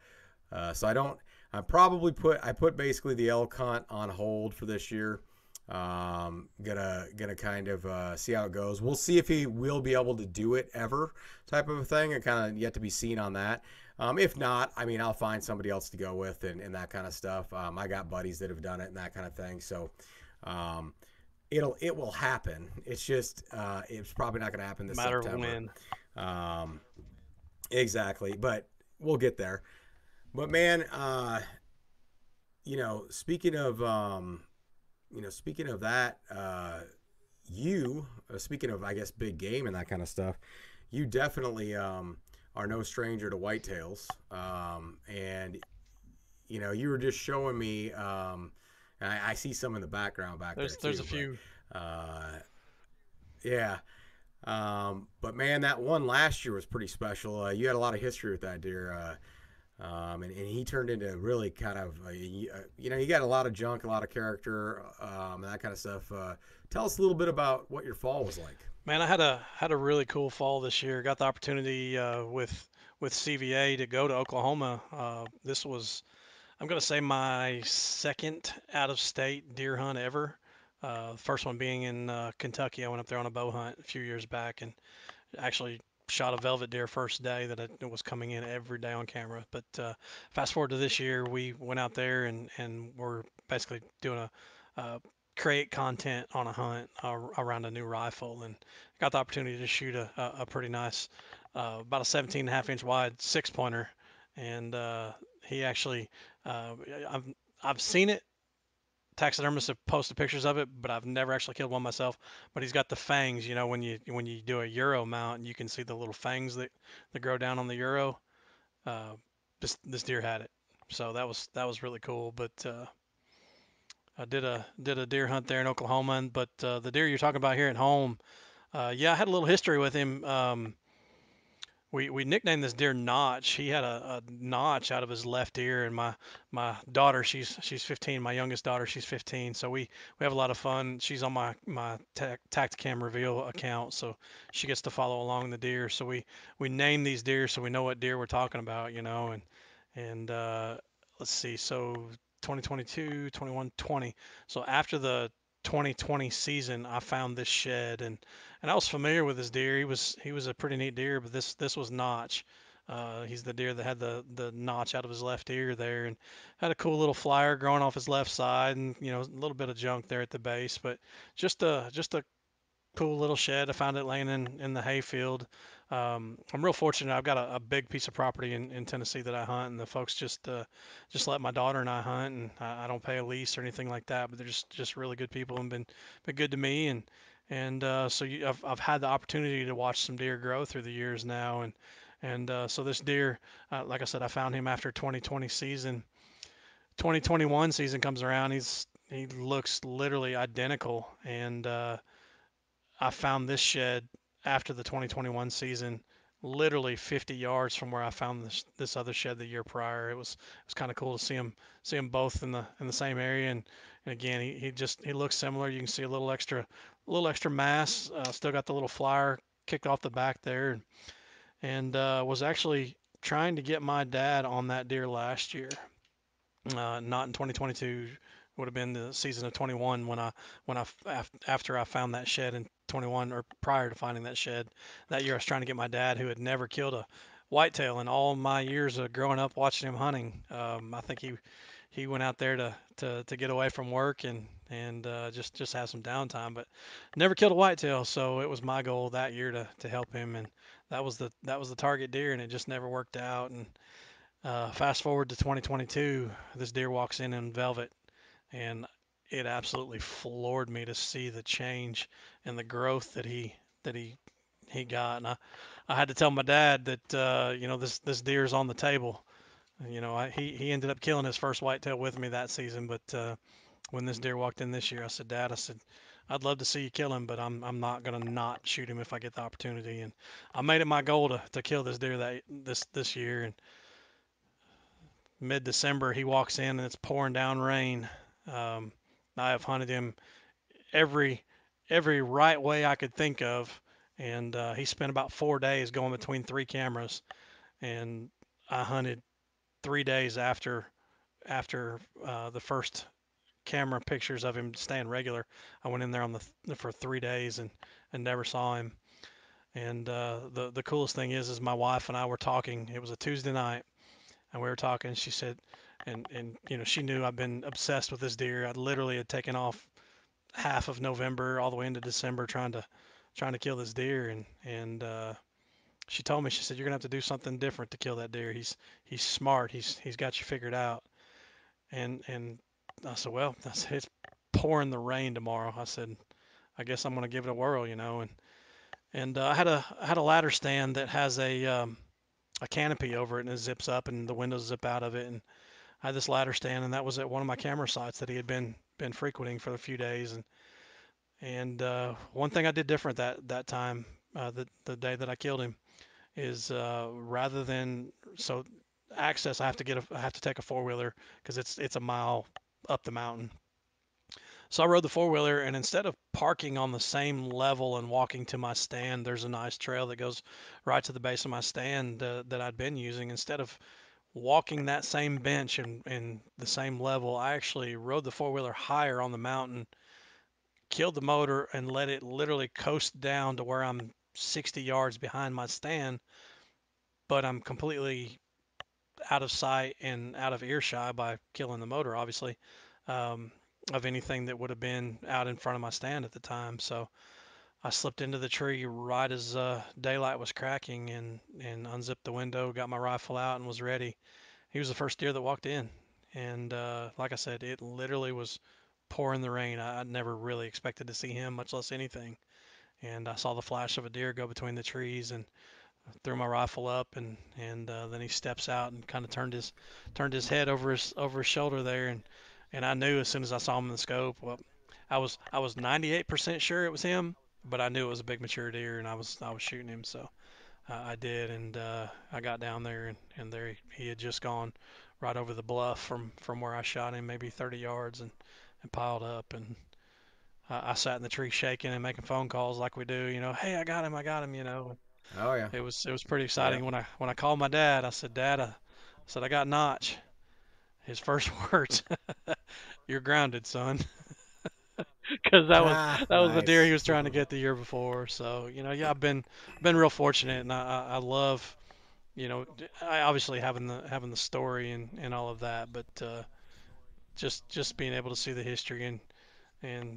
so I don't. I put basically the elk hunt on hold for this year. Gonna kind of see how it goes. We'll see if he will be able to do it ever, type of a thing, and kind of yet to be seen on that. If not, I mean, I'll find somebody else to go with, and that kind of stuff. I got buddies that have done it and that kind of thing. So um, it will happen. It's just it's probably not going to happen this Matter of September. when. Um, exactly, but we'll get there. But man, speaking of speaking of that, speaking of, I guess, big game and that kind of stuff, you definitely are no stranger to whitetails. And you were just showing me, and I see some in the background back there There's a too. But few. yeah, but man, that one last year was pretty special. You had a lot of history with that deer. And he turned into really kind of, you got a lot of junk, a lot of character, that kind of stuff. Tell us a little bit about what your fall was like. Man, I had a really cool fall this year. Got the opportunity with CVA to go to Oklahoma. This was, I'm gonna say, my second out of state deer hunt ever. First one being in Kentucky. I went up there on a bow hunt a few years back and actually shot a velvet deer first day that it was coming in every day on camera. But fast forward to this year, we went out there and we're basically doing uh, create content on a hunt around a new rifle, and got the opportunity to shoot a pretty nice, about a 17 and a half inch wide 6 pointer. And he actually, uh, I've, I've seen it. Taxidermists have posted pictures of it, but I've never actually killed one myself. But he's got the fangs, when you do a Euro mount, and you can see the little fangs that grow down on the Euro. Uh, this deer had it, so that was really cool. But I did a deer hunt there in Oklahoma, but the deer you're talking about here at home, yeah, I had a little history with him. We nicknamed this deer Notch. He had a notch out of his left ear, and my daughter, she's 15. My youngest daughter, she's 15. So we have a lot of fun. She's on my Tacticam Reveal account, so she gets to follow along the deer. So we name these deer so we know what deer we're talking about, and let's see. So 2022, 21, 20. So after the 2020 season, I found this shed, and I was familiar with this deer. He was a pretty neat deer, but this was Notch. He's the deer that had the notch out of his left ear there, and had a cool little flyer growing off his left side, and a little bit of junk there at the base, but just a cool little shed. I found it laying in the hayfield. I'm real fortunate. I've got a big piece of property in Tennessee that I hunt, and the folks just let my daughter and I hunt, and I don't pay a lease or anything like that. But they're just really good people and been good to me, and I've had the opportunity to watch some deer grow through the years now, and so this deer, like I said, I found him after 2020 season. 2021 season comes around, he looks literally identical, and I found this shed after the 2021 season, literally 50 yards from where I found this other shed the year prior. It was kind of cool to see them both in the same area, and again he looks similar. You can see a little extra mass. Still got the little flyer kicked off the back there, and was actually trying to get my dad on that deer last year. Not in 2022. Would have been the season of 21 after I found that shed in 21, or prior to finding that shed that year. I was trying to get my dad, who had never killed a whitetail in all my years of growing up watching him hunting. I think he went out there to get away from work and just have some downtime, but never killed a whitetail. So it was my goal that year to help him, and that was the target deer, and it just never worked out. And fast forward to 2022, this deer walks in velvet, and it absolutely floored me to see the change and the growth that he got. And I had to tell my dad that this deer's on the table. He ended up killing his first whitetail with me that season, but when this deer walked in this year, I said, Dad, I said, I'd love to see you kill him, but I'm not gonna not shoot him if I get the opportunity. And I made it my goal to kill this deer this year. And mid-December, he walks in and it's pouring down rain. Um, I have hunted him every every right way I could think of, and he spent about 4 days going between three cameras. And I hunted 3 days after the first camera pictures of him staying regular. I went in there for 3 days and never saw him. And the coolest thing is my wife and I were talking. It was a Tuesday night, and we were talking. She said, and she knew I've been obsessed with this deer. I literally had taken off half of November all the way into December trying to kill this deer, and she told me, she said, you're gonna have to do something different to kill that deer. He's smart. He's got you figured out. And I said, well, I said, it's pouring the rain tomorrow. I said, I guess I'm gonna give it a whirl. And I had a ladder stand that has a canopy over it, and it zips up and the windows zip out of it. And I had this ladder stand, and that was at one of my camera sites that he had been frequenting for a few days. And one thing I did different that time, the day that I killed him, is rather than so access, I have to take a four wheeler because it's a mile up the mountain. So I rode the four wheeler, and instead of parking on the same level and walking to my stand, there's a nice trail that goes right to the base of my stand that I'd been using. Instead of walking that same bench and the same level, I actually rode the four wheeler higher on the mountain, killed the motor, and let it literally coast down to where I'm 60 yards behind my stand, but I'm completely out of sight and out of earshot by killing the motor, obviously, um, of anything that would have been out in front of my stand at the time. So I slipped into the tree right as daylight was cracking and unzipped the window, got my rifle out, and was ready. He was the first deer that walked in. And like I said, it literally was pouring the rain. I never really expected to see him, much less anything. And I saw the flash of a deer go between the trees and threw my rifle up, and then he steps out and kind of turned his head over his shoulder there, and I knew as soon as I saw him in the scope. Well, I was 98% sure it was him, but I knew it was a big mature deer, and I was shooting him. So I did, and I got down there, and there he had just gone right over the bluff from where I shot him, maybe 30 yards, and piled up. And I sat in the tree shaking and making phone calls like we do. Hey, I got him. Oh yeah, It was pretty yeah. exciting when I called my dad. I said, Dad, I said I got Notch. His first words, "You're grounded, son," because Ah, that was the deer he nice. was trying to get the year before. So yeah, I've been real fortunate, and I love I obviously having the story and all of that, but just being able to see the history and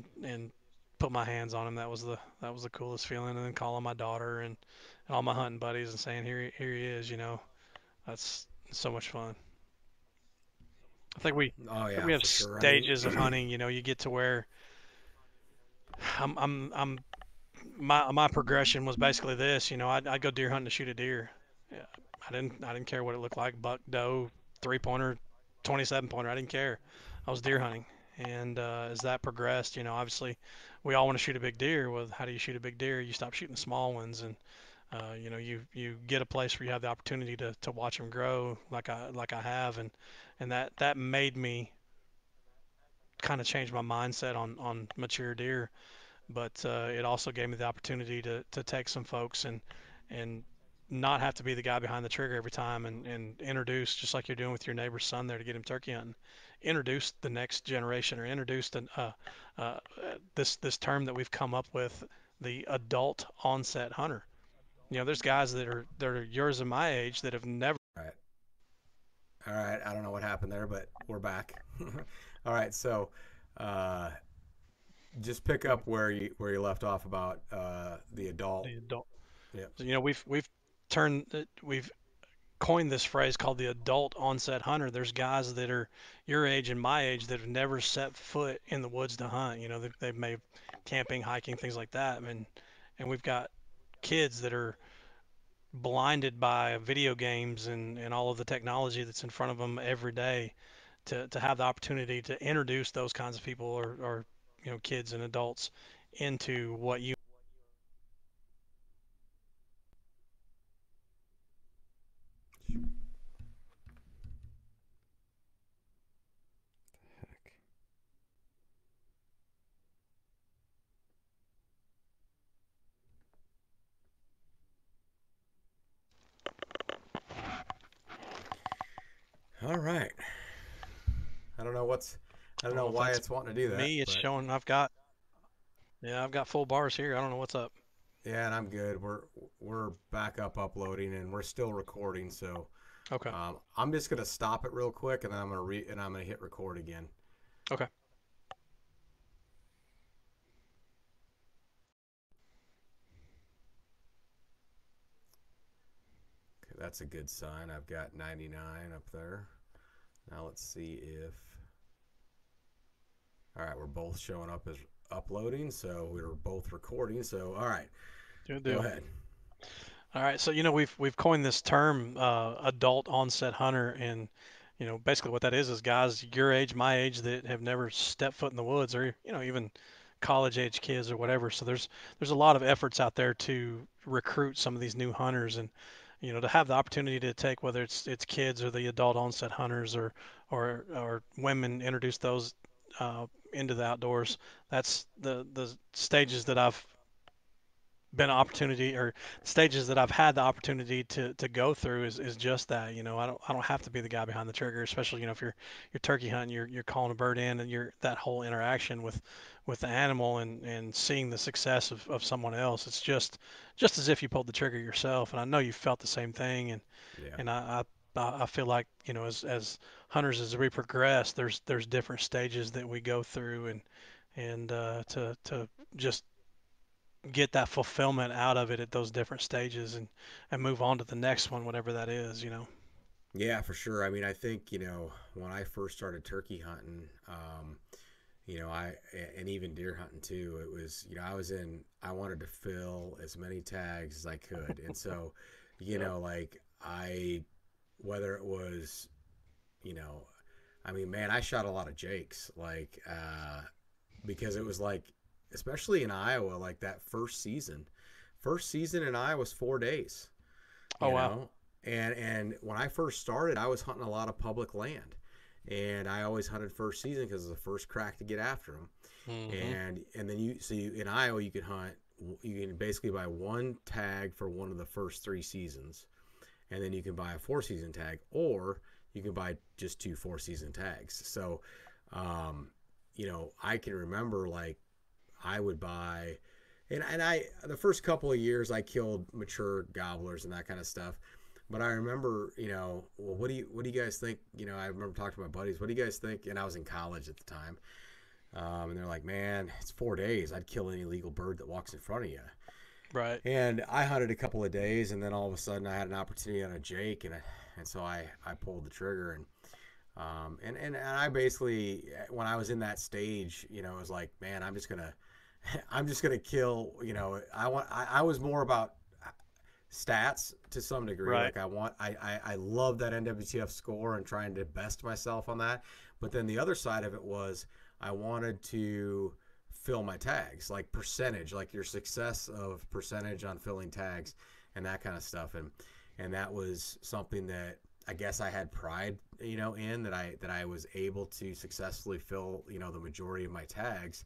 put my hands on him, that was the coolest feeling. And then calling my daughter and all my hunting buddies and saying, here he is, that's so much fun. Oh I think yeah, we have for sure. I mean, stages of hunting. You get to where I'm my progression was basically this. I'd go deer hunting to shoot a deer. Yeah, I didn't care what it looked like, buck, doe, 3 pointer, 27 pointer. I didn't care. I was deer hunting, and as that progressed, obviously, we all want to shoot a big deer. Well, how do you shoot a big deer? You stop shooting the small ones, and you get a place where you have the opportunity to watch them grow, like I have, and that made me kind of change my mindset on mature deer, but it also gave me the opportunity to take some folks and not have to be the guy behind the trigger every time, and introduce, just like you're doing with your neighbor's son there to get him turkey hunting, introduce the next generation, or introduce uh, this term that we've come up with, the adult onset hunter. There's guys that are yours and my age that have never. all right, all right. I don't know what happened there, but we're back. All right, so uh, just pick up where you left off about the adult. The adult. Yep. So, we've coined this phrase called the adult onset hunter. There's guys that are your age and my age that have never set foot in the woods to hunt. They've made camping, hiking, things like that. And we've got kids that are blinded by video games and all of the technology that's in front of them every day, to have the opportunity to introduce those kinds of people, or kids and adults into what you. Heck. All right. I don't know what's. I I don't don't know know if why that's it's wanting to do that, me. It's but showing I've got full bars here. I don't know what's up. yeah, and I'm good. We're back up uploading, and we're still recording. So Okay. I'm just gonna stop it real quick, and then I'm gonna hit record again. Okay. Okay, that's a good sign. I've got 99 up there. Now let's see if. All right, we're both showing up as uploading, so we were both recording. So all right, Good go deal. ahead. All right, so we've coined this term, adult onset hunter, and basically what that is guys your age, my age, that have never stepped foot in the woods, or even college age kids or whatever. So there's a lot of efforts out there to recruit some of these new hunters, and to have the opportunity to take, whether it's kids or the adult onset hunters, or women, introduce those into the outdoors. That's the stages that I've been an opportunity, or stages that I've had the opportunity to go through, is just that. I don't have to be the guy behind the trigger, especially if you're turkey hunting, you're calling a bird in, and you're that whole interaction with the animal, and seeing the success of someone else. It's just as if you pulled the trigger yourself, and I know you felt the same thing. and Yeah. and I feel like, as hunters, as we progress, there's different stages that we go through, and to just get that fulfillment out of it at those different stages, and move on to the next one, whatever that is. Yeah, for sure. I mean, I think when I first started turkey hunting, I and even deer hunting too. It was I wanted to fill as many tags as I could, and so Yep. like I whether it was you know I mean, man, I shot a lot of jakes, like because it was like, especially in Iowa, like that first season in Iowa was 4 days, Oh, you wow. know, and when I first started, I was hunting a lot of public land, and I always hunted first season because it was the first crack to get after them, Hmm. and then in Iowa you could hunt. You can basically buy one tag for one of the first 3 seasons, and then you can buy a 4 season tag, or you can buy just two 4 season tags. So, I can remember, like, I would buy, and I the first couple of years I killed mature gobblers and that kind of stuff. But I remember, well, what do you guys think? I remember talking to my buddies. What do you guys think? And I was in college at the time. And they're like, man, it's 4 days. I'd kill any legal bird that walks in front of you. Right. And I hunted a couple of days, and then all of a sudden I had an opportunity on a Jake, and so I pulled the trigger, and I basically, when I was in that stage, it was like, man, I'm just gonna I'm just gonna kill. I was more about stats to some degree. Right. Like I love that NWTF score and trying to best myself on that. But then the other side of it was I wanted to fill my tags, like percentage, like your success of percentage on filling tags and that kind of stuff. And that was something that I guess I had pride, in that I was able to successfully fill, the majority of my tags.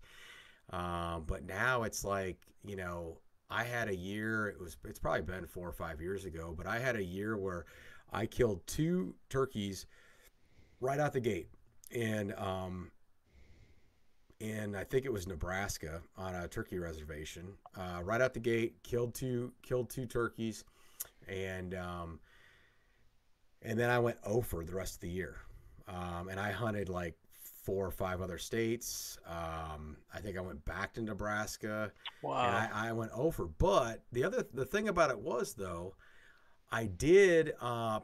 But now it's like, I had a year, it's probably been 4 or 5 years ago, but I had a year where I killed 2 turkeys right out the gate. And I think it was Nebraska on a turkey reservation. Right out the gate, killed two turkeys, and then I went 0 for the rest of the year. And I hunted like 4 or 5 other states. I think I went back to Nebraska. Wow. And I went 0 for. But the thing about it was, though, I did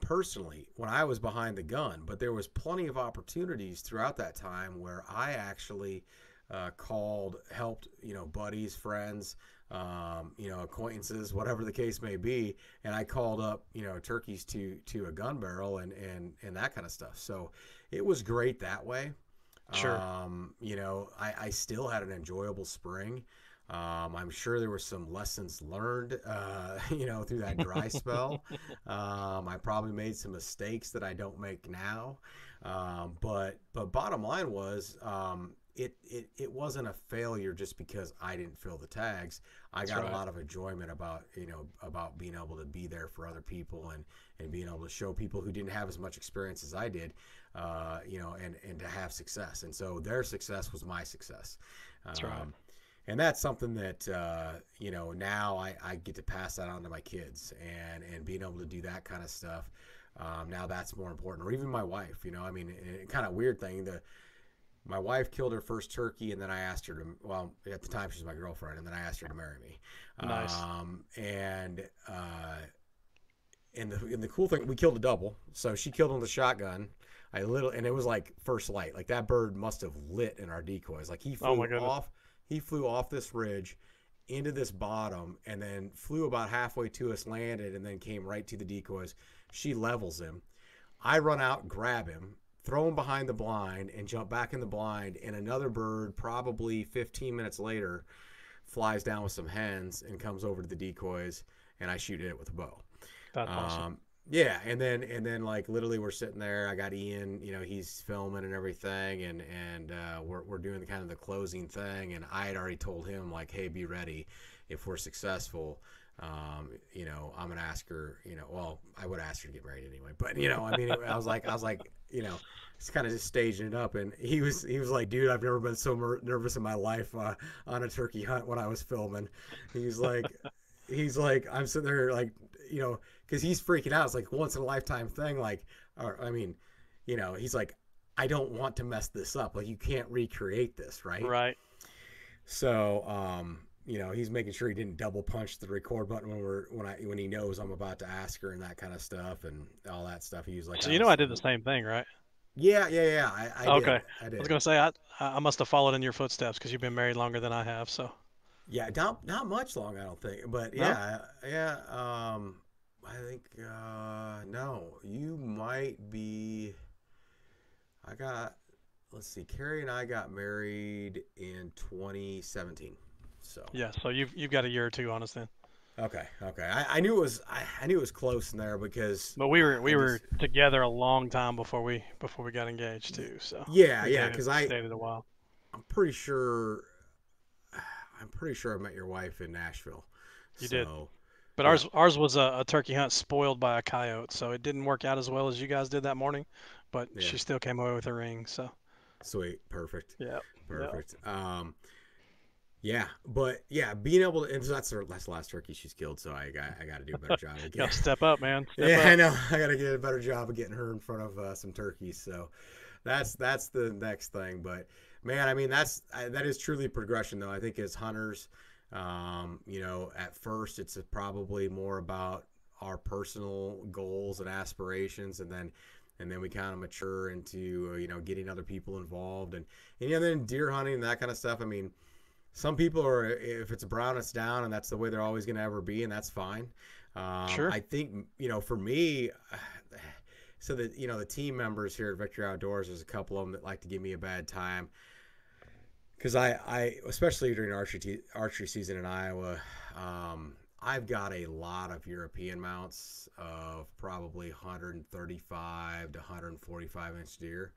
personally when I was behind the gun, but there was plenty of opportunities throughout that time where I actually called, helped, buddies, friends, acquaintances, whatever the case may be, and I called up, turkeys to a gun barrel and that kind of stuff. So it was great that way. Sure. I still had an enjoyable spring. I'm sure there were some lessons learned, through that dry spell. I probably made some mistakes that I don't make now. But bottom line was, it wasn't a failure just because I didn't fill the tags. I got a lot of enjoyment about being able to be there for other people and being able to show people who didn't have as much experience as I did, and to have success. And so their success was my success. That's right. And that's something that, now I get to pass that on to my kids and being able to do that kind of stuff. Now that's more important. Or even my wife, kind of weird thing. My wife killed her first turkey, and then I asked her to, well, at the time she was my girlfriend, and then I asked her to marry me. Nice. And the cool thing, we killed a double. So she killed him with a shotgun. And it was like first light. Like that bird must have lit in our decoys. Like he flew off this ridge into this bottom and then flew about halfway to us, landed, and then came right to the decoys. She levels him. I run out, grab him, throw him behind the blind, and jump back in the blind. And another bird, probably 15 minutes later, flies down with some hens and comes over to the decoys, and I shoot it with a bow. That's awesome. Yeah, and then like literally we're sitting there. I got Ian, he's filming and everything, and we're doing the closing thing. And I had already told him like, hey, be ready. If we're successful, I'm gonna ask her. Well, I would ask her to get married anyway. But I was like, it's kind of just staging it up. And he was like, dude, I've never been so nervous in my life on a turkey hunt when I was filming. He's like, I'm sitting there like, because he's freaking out. It's like once in a lifetime thing. Like, he's like, I don't want to mess this up. Like, you can't recreate this, right? Right. So, he's making sure he didn't double punch the record button when he knows I'm about to ask her and that kind of stuff and all that stuff. He was like, So I did the same thing, right? Yeah. I Okay. I did. I was gonna say I must have followed in your footsteps because you've been married longer than I have. So. Yeah, not much long, I don't think. But No? yeah. I think no, you might be. Let's see, Carrie and I got married in 2017. So Yeah. So you've got a year or two on us then. okay. I knew it was close in there because. But we were together a long time before we got engaged too. So. Yeah, We because dated a while. I'm pretty sure I met your wife in Nashville. You did. So, But yeah. ours was a turkey hunt spoiled by a coyote, so it didn't work out as well as you guys did that morning. But Yeah. she still came away with a ring. So. Sweet, perfect. Yeah. Perfect. Yeah, but yeah, being able to, and that's the last turkey she's killed, so I got to do a better job of Gotta getting. step up, man. Step Yeah, up. I know. I got to get a better job of getting her in front of some turkeys. So that's the next thing. But Man, I mean that is truly progression, though. I think as hunters, you know, at first it's probably more about our personal goals and aspirations, and then we kind of mature into you know, getting other people involved, and you know, then deer hunting and that kind of stuff. I mean, some people are, if it's brown, it's down, and that's the way they're always going to ever be, and that's fine. Sure. I think, you know, for me, so that, you know, the team members here at Victory Outdoors, there's a couple of them that like to give me a bad time because I especially during archery season in Iowa, I've got a lot of European mounts of probably 135 to 145 inch deer,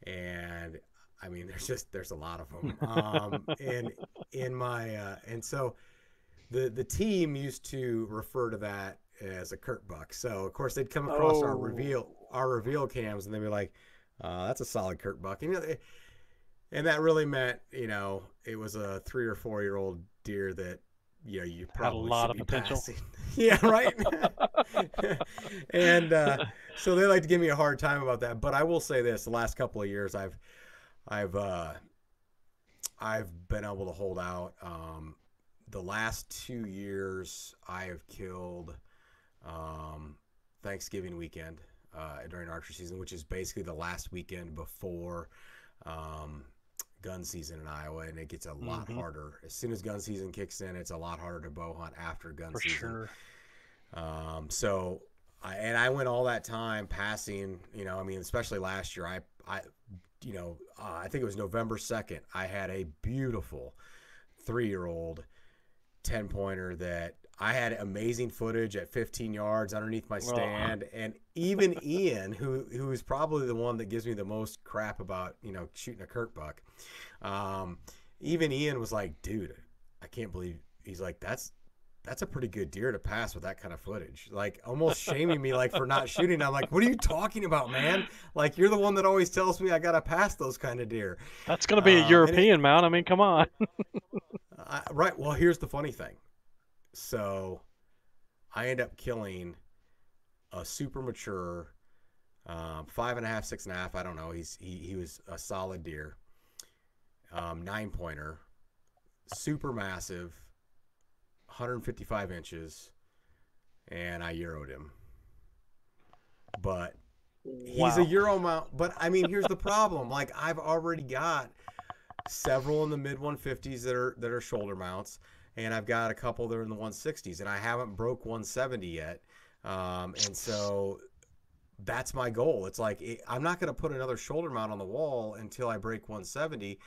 and I mean there's a lot of them, and in my and so the team used to refer to that as a Kurt buck. So of course they'd come across Oh, our reveal cams, and they'd be like, "That's a solid Kurt buck." And, you know, and that really meant, you know, it was a 3 or 4 year old deer that, you know, you had a probably lot should of be potential. passing. Yeah, right. And so they like to give me a hard time about that. But I will say this: the last couple of years, I've uh, I've been able to hold out. The last 2 years, I have killed um, Thanksgiving weekend during archery season, which is basically the last weekend before um, gun season in Iowa, and it gets a lot Hmm. harder. As soon as gun season kicks in, it's a lot harder to bow hunt after gun For season. sure. So, I went all that time passing. You know, I mean, especially last year, you know, I think it was November 2nd. I had a beautiful 3 year old 10 pointer that I had amazing footage at 15 yards underneath my Oh, stand. And even Ian, who is probably the one that gives me the most crap about, you know, shooting a Kurt buck, um, even Ian was like, dude, I can't believe, he's like, that's a pretty good deer to pass with that kind of footage. Like almost shaming me like for not shooting. I'm like, what are you talking about, man? Like you're the one that always tells me I gotta pass those kind of deer. that's going to be a And it European mount. I mean, come on. right. Well, here's the funny thing. So I end up killing a super mature 5.5, 6.5. I don't know. He was a solid deer, 9 pointer, super massive, 155 inches, and I euroed him. But he's a Wow. euro mount. But I mean, here's the problem. Like I've already got several in the mid 150s that are shoulder mounts, and I've got a couple that are in the 160s, and I haven't broke 170 yet. And so that's my goal. It's like I'm not going to put another shoulder mount on the wall until I break 170,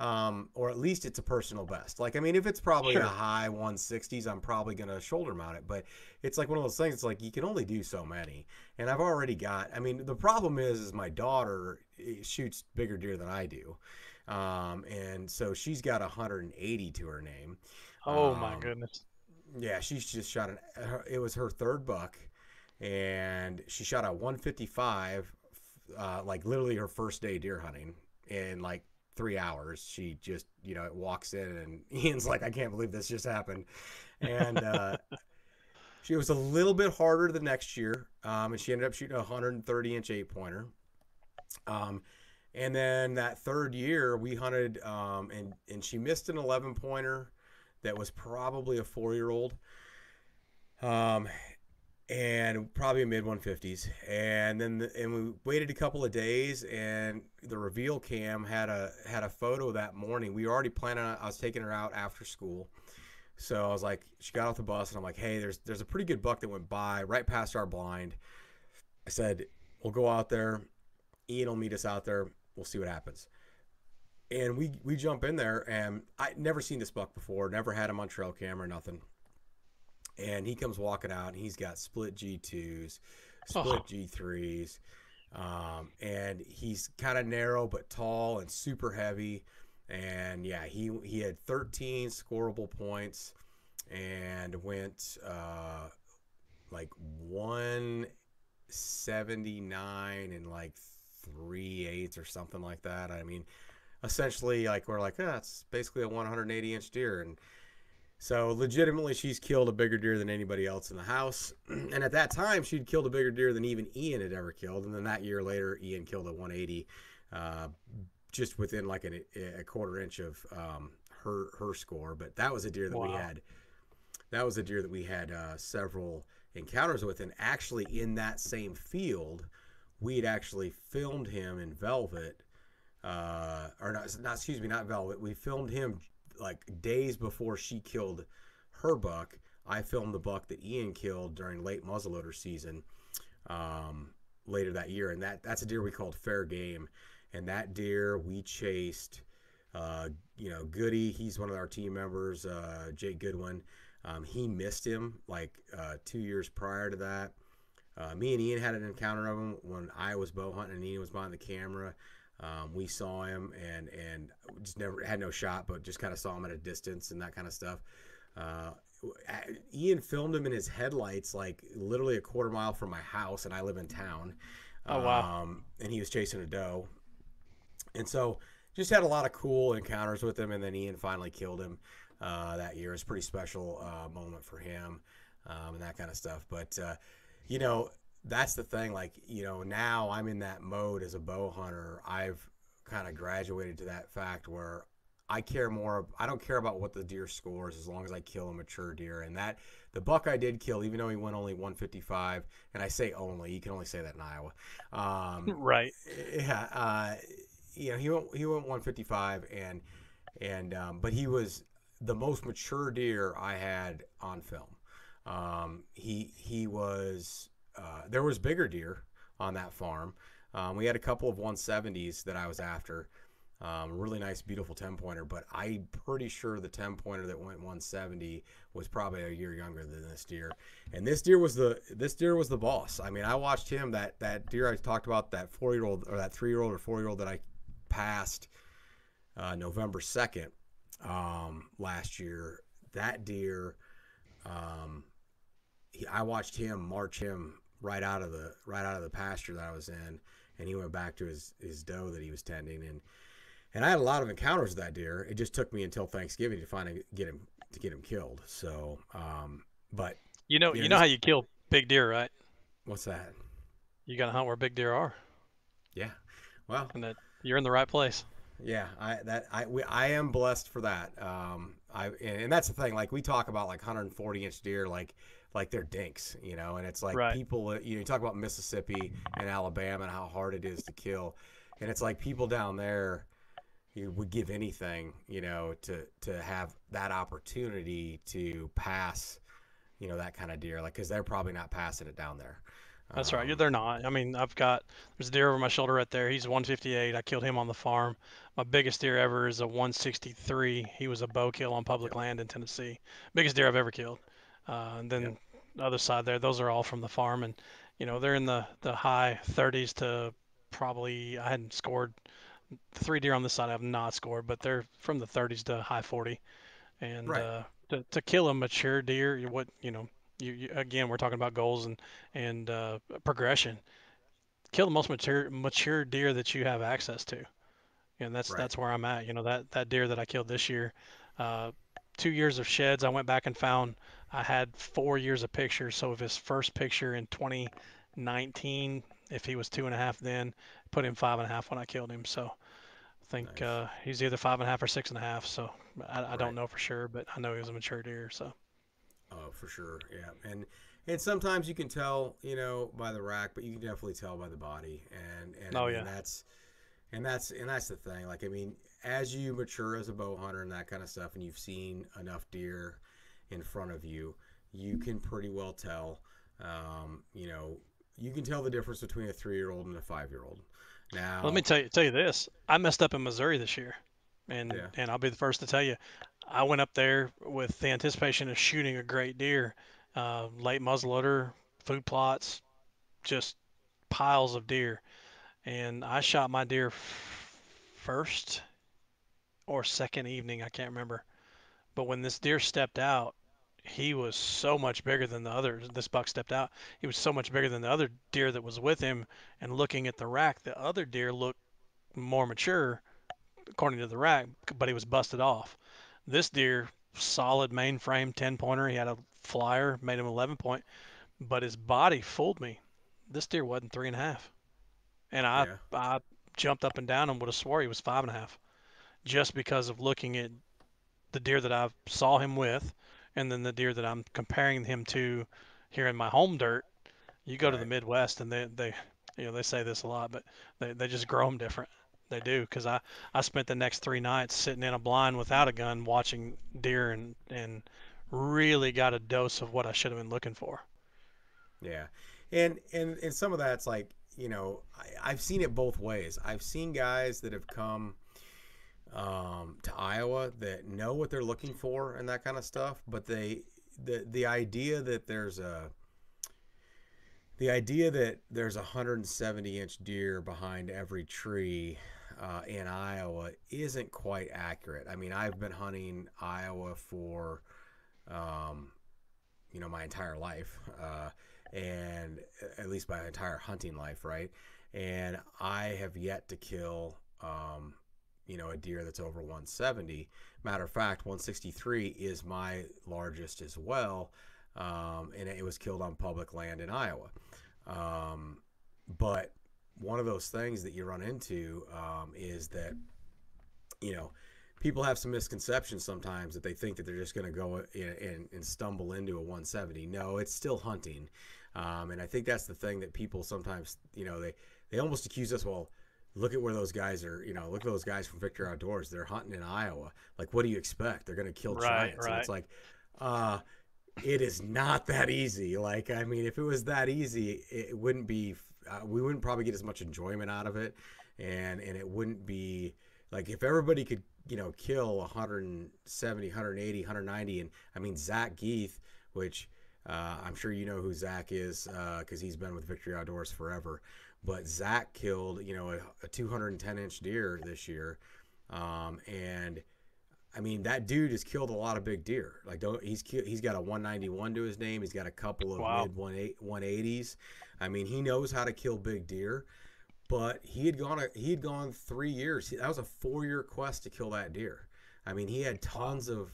or at least it's a personal best. Like I mean, if it's probably a Sure. high 160s, I'm probably going to shoulder mount it. But it's like one of those things. It's like you can only do so many, and I've already got. I mean, the problem is my daughter shoots bigger deer than I do, and so she's got 180 to her name. Oh my Um, goodness. yeah, she's just shot it was her third buck, and she shot a 155, like literally her first day deer hunting in like 3 hours. She just, you know, it walks in and Ian's like, I can't believe this just happened. And she was a little bit harder the next year, and she ended up shooting a 130-inch 8 pointer. Um, and then that third year, we hunted, and she missed an 11 pointer that was probably a 4 year old. Um, and probably a mid 150s. And then and we waited a couple of days, and the reveal cam had a photo that morning. We were already planning on, I was taking her out after school. So I was like, she got off the bus, and I'm like, hey, there's a pretty good buck that went by right past our blind. I said, we'll go out there. Ian will meet us out there. We'll see what happens. And we jump in there, and I'd never seen this buck before, never had him on trail cam or nothing. And he comes walking out, and he's got split G2s, split Oh, G3s, and he's kind of narrow but tall and super heavy. And yeah, he had 13 scoreable points and went like 179 and like 3/8 or something like that. I mean, essentially, like we're like, it's basically a 180-inch deer, and so legitimately, she's killed a bigger deer than anybody else in the house. And at that time, she'd killed a bigger deer than even Ian had ever killed. And then that year later, Ian killed a 180. Uh, just within like a quarter inch of her score. But that was a deer that we Wow. had. That was a deer that we had several encounters with, and actually in that same field, we had actually filmed him in velvet, or not, excuse me, not velvet. We filmed him like days before she killed her buck. I filmed the buck that Ian killed during late muzzleloader season, later that year, and that's a deer we called fair game, and that deer we chased. Goody, he's one of our team members. Jake Goodwin, he missed him like 2 years prior to that. Me and Ian had an encounter of him when I was bow hunting and Ian was behind the camera. We saw him and just never had no shot, but just kind of saw him at a distance and that kind of stuff. Uh, Ian filmed him in his headlights, like literally a quarter mile from my house, and I live in town. Oh wow. And he was chasing a doe, and so just had a lot of cool encounters with him. And then Ian finally killed him that year. It was a pretty special moment for him, and that kind of stuff. But you know, that's the thing. Like, now I'm in that mode as a bow hunter. I've kind of graduated to that fact where I care more. I don't care about what the deer scores as long as I kill a mature deer. And that the buck I did kill, even though he went only 155, and I say only, you can only say that in Iowa. Right. Yeah, he went 155, but he was the most mature deer I had on film. He was. There was bigger deer on that farm. We had a couple of 170s that I was after. Really nice, beautiful 10-pointer, but I'm pretty sure the 10-pointer that went 170 was probably a year younger than this deer. And this deer was the boss. I mean, I watched him, that deer I talked about, that 4-year-old or that 3-year-old or 4-year-old that I passed November 2nd last year. That deer, I watched him march him right out of the pasture that I was in, and he went back to his doe that he was tending, and I had a lot of encounters with that deer. It just took me until Thanksgiving to finally get him killed. So, but You know this how you kill big deer, right? what's that? You got to hunt where big deer are, Yeah, well, and that you're in the right place. yeah, I am blessed for that. And that's the thing. Like, we talk about like 140-inch deer, like they're dinks, and it's like Right. people, you talk about Mississippi and Alabama and how hard it is to kill, and it's like people down there, you would give anything, to have that opportunity to pass, that kind of deer, like, because they're probably not passing it down there. That's right. Um, They're not. I mean, there's a deer over my shoulder right there. He's 158. I killed him on the farm. My biggest deer ever is a 163. He was a bow kill on public yep, land in Tennessee. Biggest deer I've ever killed. And yep, then the other side there, those are all from the farm, and they're in the high 30s to probably. I hadn't scored 3 deer on this side. I have not scored, but they're from the 30s to high 40. And right, to kill a mature deer, you again, we're talking about goals and progression. Kill the most mature deer that you have access to, and right, that's where I'm at. That deer that I killed this year, uh, 2 years of sheds. I went back and found I had 4 years of pictures. So if his first picture in 2019, if he was 2.5 then, put him 5.5 when I killed him. So I think nice, he's either 5.5 or 6.5. So I don't right. know for sure, but I know he was a mature deer. So Oh, for sure, yeah, and sometimes you can tell, by the rack, but you can definitely tell by the body, and I oh mean yeah, that's the thing. Like, I mean, as you mature as a bow hunter and that kind of stuff, and you've seen enough deer in front of you, you can pretty well tell. You can tell the difference between a 3-year-old and a 5-year-old. let me Now, tell you this. I messed up in Missouri this year, and yeah, and I'll be the first to tell you, I went up there with the anticipation of shooting a great deer, late muzzleloader, food plots, just piles of deer, and I shot my deer first or second evening, I can't remember. But when this deer stepped out, he was so much bigger than the others. This buck stepped out. He was so much bigger than the other deer that was with him. And looking at the rack, the other deer looked more mature, according to the rack, but he was busted off. This deer, solid mainframe 10-pointer. He had a flyer, made him 11 point, but his body fooled me. This deer wasn't 3.5. And yeah, jumped up and down and would have swore he was 5.5, just because of looking at the deer that I saw him with, and then the deer that I'm comparing him to here in my home dirt. You go to the Right. Midwest and they they say this a lot, but they just grow them different. They do, because I spent the next 3 nights sitting in a blind without a gun watching deer, and really got a dose of what I should have been looking for. Yeah, and some of that's like, I've seen it both ways. I've seen guys that have come to Iowa that know what they're looking for and that kind of stuff, but the idea that there's a 170-inch deer behind every tree in Iowa isn't quite accurate. I mean, I've been hunting Iowa for um, my entire life, and at least my entire hunting life, right? And I have yet to kill, a deer that's over 170. Matter of fact, 163 is my largest as well, and it was killed on public land in Iowa. Um, but one of those things that you run into is that, you know, people have some misconceptions sometimes that they think that they're just going to go and stumble into a 170. No, it's still hunting. And I think that's the thing that people sometimes, they almost accuse us, well, look at where those guys are, look at those guys from Victory Outdoors. They're hunting in Iowa. Like, what do you expect? They're going to kill Right, giants. And right. it's like, uh, it is not that easy. Like, I mean, if it was that easy, it wouldn't be, we wouldn't probably get as much enjoyment out of it. And it wouldn't be like if everybody could, kill 170, 180, 190. And I mean, Zach Geeth, which I'm sure you know who Zach is because he's been with Victory Outdoors forever. But Zach killed, a 210-inch deer this year. And I mean, that dude has killed a lot of big deer. Like, he's got a 191 to his name. He's got a couple of Wow. mid 180s. I mean, he knows how to kill big deer. But he had gone 3 years. That was a 4-year quest to kill that deer. I mean, he had Wow. tons of,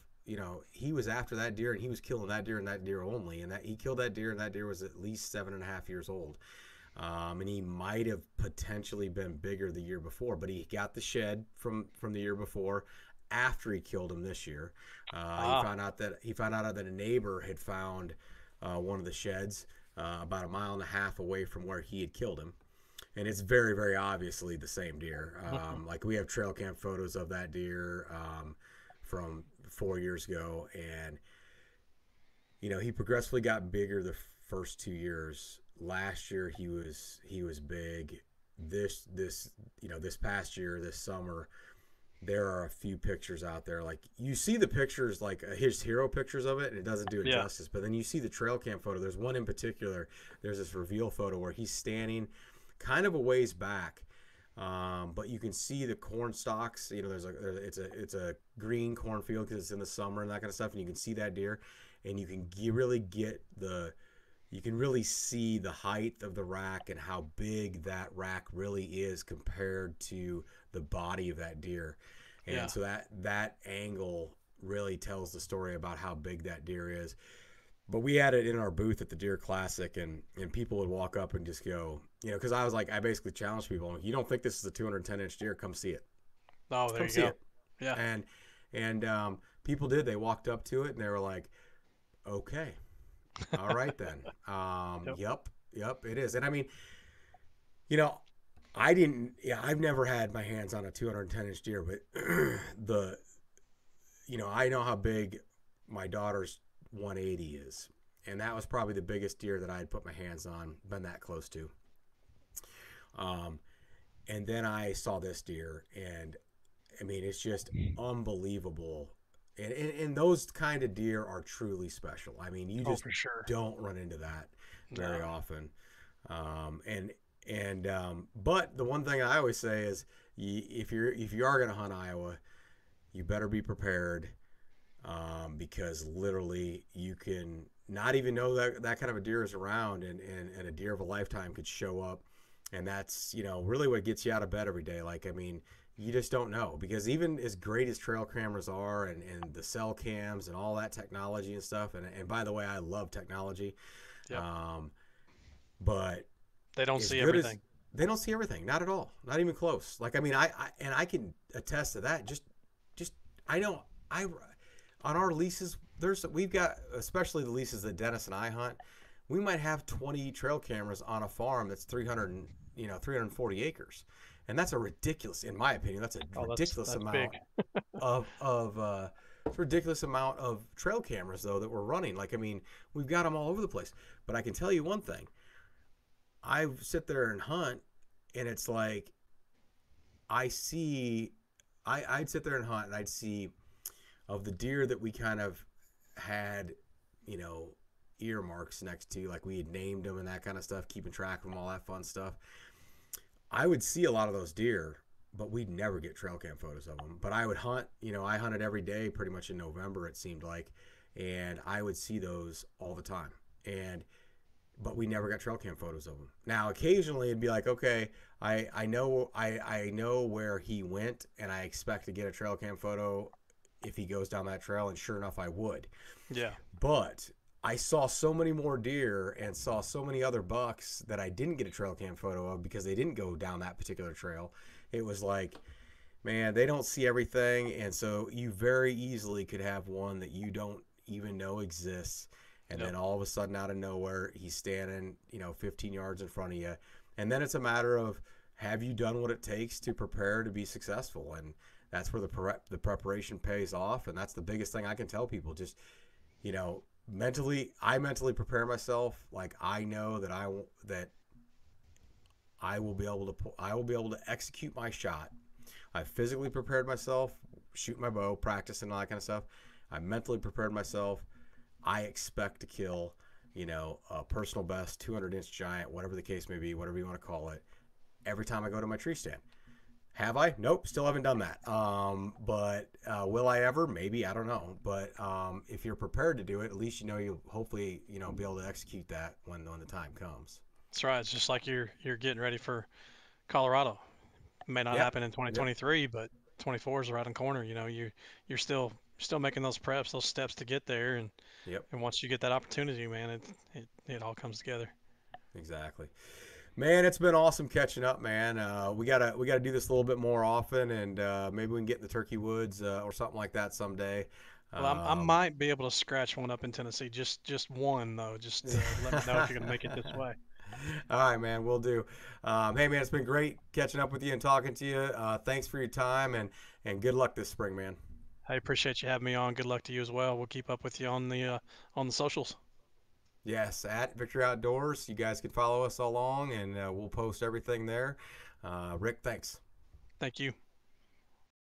he was after that deer and he was killing that deer and that deer only. And that he killed that deer and that deer was at least 7.5 years old. And he might have potentially been bigger the year before, but he got the shed from the year before. After he killed him this year, he Ah. found out that a neighbor had found one of the sheds about a mile and a half away from where he had killed him, and it's very very obviously the same deer. Like, we have trail cam photos of that deer from 4 years ago, and he progressively got bigger the first 2 years. Last year he was big. This past year, this summer, there are a few pictures out there. Like, you see the pictures, like his hero pictures of it, and it doesn't do it Yeah. justice. But then you see the trail cam photo. There's one in particular. There's this reveal photo where he's standing kind of a ways back, but you can see the corn stalks. It's a green cornfield because it's in the summer and that kind of stuff, and you can see that deer, and you can really see the height of the rack and how big that rack really is compared to the body of that deer. Yeah. And so that angle really tells the story about how big that deer is. But we had it in our booth at the Deer Classic, and people would walk up and just go, because I basically challenged people, you don't think this is a 210-inch deer? Come see it. Oh, there Come you see go. it. Yeah. And people did. They walked up to it and they were like, okay, all right then. Yep. Yep, it is. And I mean, you know, I didn't. Yeah, I've never had my hands on a 210-inch deer, but the, I know how big my daughter's 180 is, and that was probably the biggest deer that I had put my hands on, been that close to. Um, and then I saw this deer, and I mean, it's just unbelievable. And those kind of deer are truly special. I mean, you Oh, just for sure. don't run into that very No. often. But the one thing I always say is, if you are going to hunt Iowa, you better be prepared, because literally you can not even know that kind of a deer is around, and a deer of a lifetime could show up, and that's really what gets you out of bed every day. Like, I mean, you just don't know, because even as great as trail cameras are, and the cell cams and all that technology and stuff, and by the way, I love technology, Yep. um, but They don't as see good as everything. They don't see everything, not at all, not even close. Like I mean, I can attest to that. Just I know I on our leases, we've got, especially the leases that Dennis and I hunt, we might have 20 trail cameras on a farm that's 340 acres, and that's a ridiculous, in my opinion, that's a Oh, ridiculous that's big. amount of it's a ridiculous amount of trail cameras though that we're running. Like I mean, we've got them all over the place. But I can tell you one thing: I sit there and hunt, and it's like I see, I'd sit there and hunt, and I'd see of the deer that we kind of had, you know, earmarks next to, like we had named them and that kind of stuff, keeping track of them, all that fun stuff. I would see a lot of those deer, but we'd never get trail cam photos of them. But I would hunt, you know, I hunted every day pretty much in November, it seemed like, and I would see those all the time. And but we never got trail cam photos of them. Now, occasionally it'd be like, okay, I know where he went, and I expect to get a trail cam photo if he goes down that trail, and sure enough, I would. Yeah. But I saw so many more deer and saw so many other bucks that I didn't get a trail cam photo of because they didn't go down that particular trail. It was like, man, they don't see everything, and so you very easily could have one that you don't even know exists, and Yep. then all of a sudden out of nowhere he's standing, you know, 15 yards in front of you, and then it's a matter of, have you done what it takes to prepare to be successful? And that's where the preparation pays off, and that's the biggest thing I can tell people. Just, you know, I mentally prepare myself. Like I know that I will be able to execute my shot. I physically prepared myself, shoot my bow, practice and all that kind of stuff. I mentally prepared myself. I expect to kill, you know, a personal best 200-inch giant, whatever the case may be, whatever you want to call it, every time I go to my tree stand. Have I? Nope, still haven't done that. But will I ever? Maybe, I don't know. But if you're prepared to do it, at least you know you'll hopefully, you know, be able to execute that when the time comes. That's right. It's just like you're getting ready for Colorado. It may not Yep. happen in Yep. 2023, but 24 is right on the corner. You know, you're still making those preps, those steps to get there, Yep. and once you get that opportunity, man, it all comes together. Exactly. Man, it's been awesome catching up, man. We gotta do this a little bit more often, and maybe we can get in the turkey woods or something like that someday. Well, I Um, might be able to scratch one up in Tennessee, just one though. Just let me know if you're gonna make it this way. All right, man, we'll do. Hey, man, it's been great catching up with you and talking to you. Thanks for your time, and good luck this spring, man. I appreciate you having me on. Good luck to you as well. We'll keep up with you on the socials. Yes, at Victory Outdoors. You guys can follow us along, and we'll post everything there. Rick, thanks. Thank you.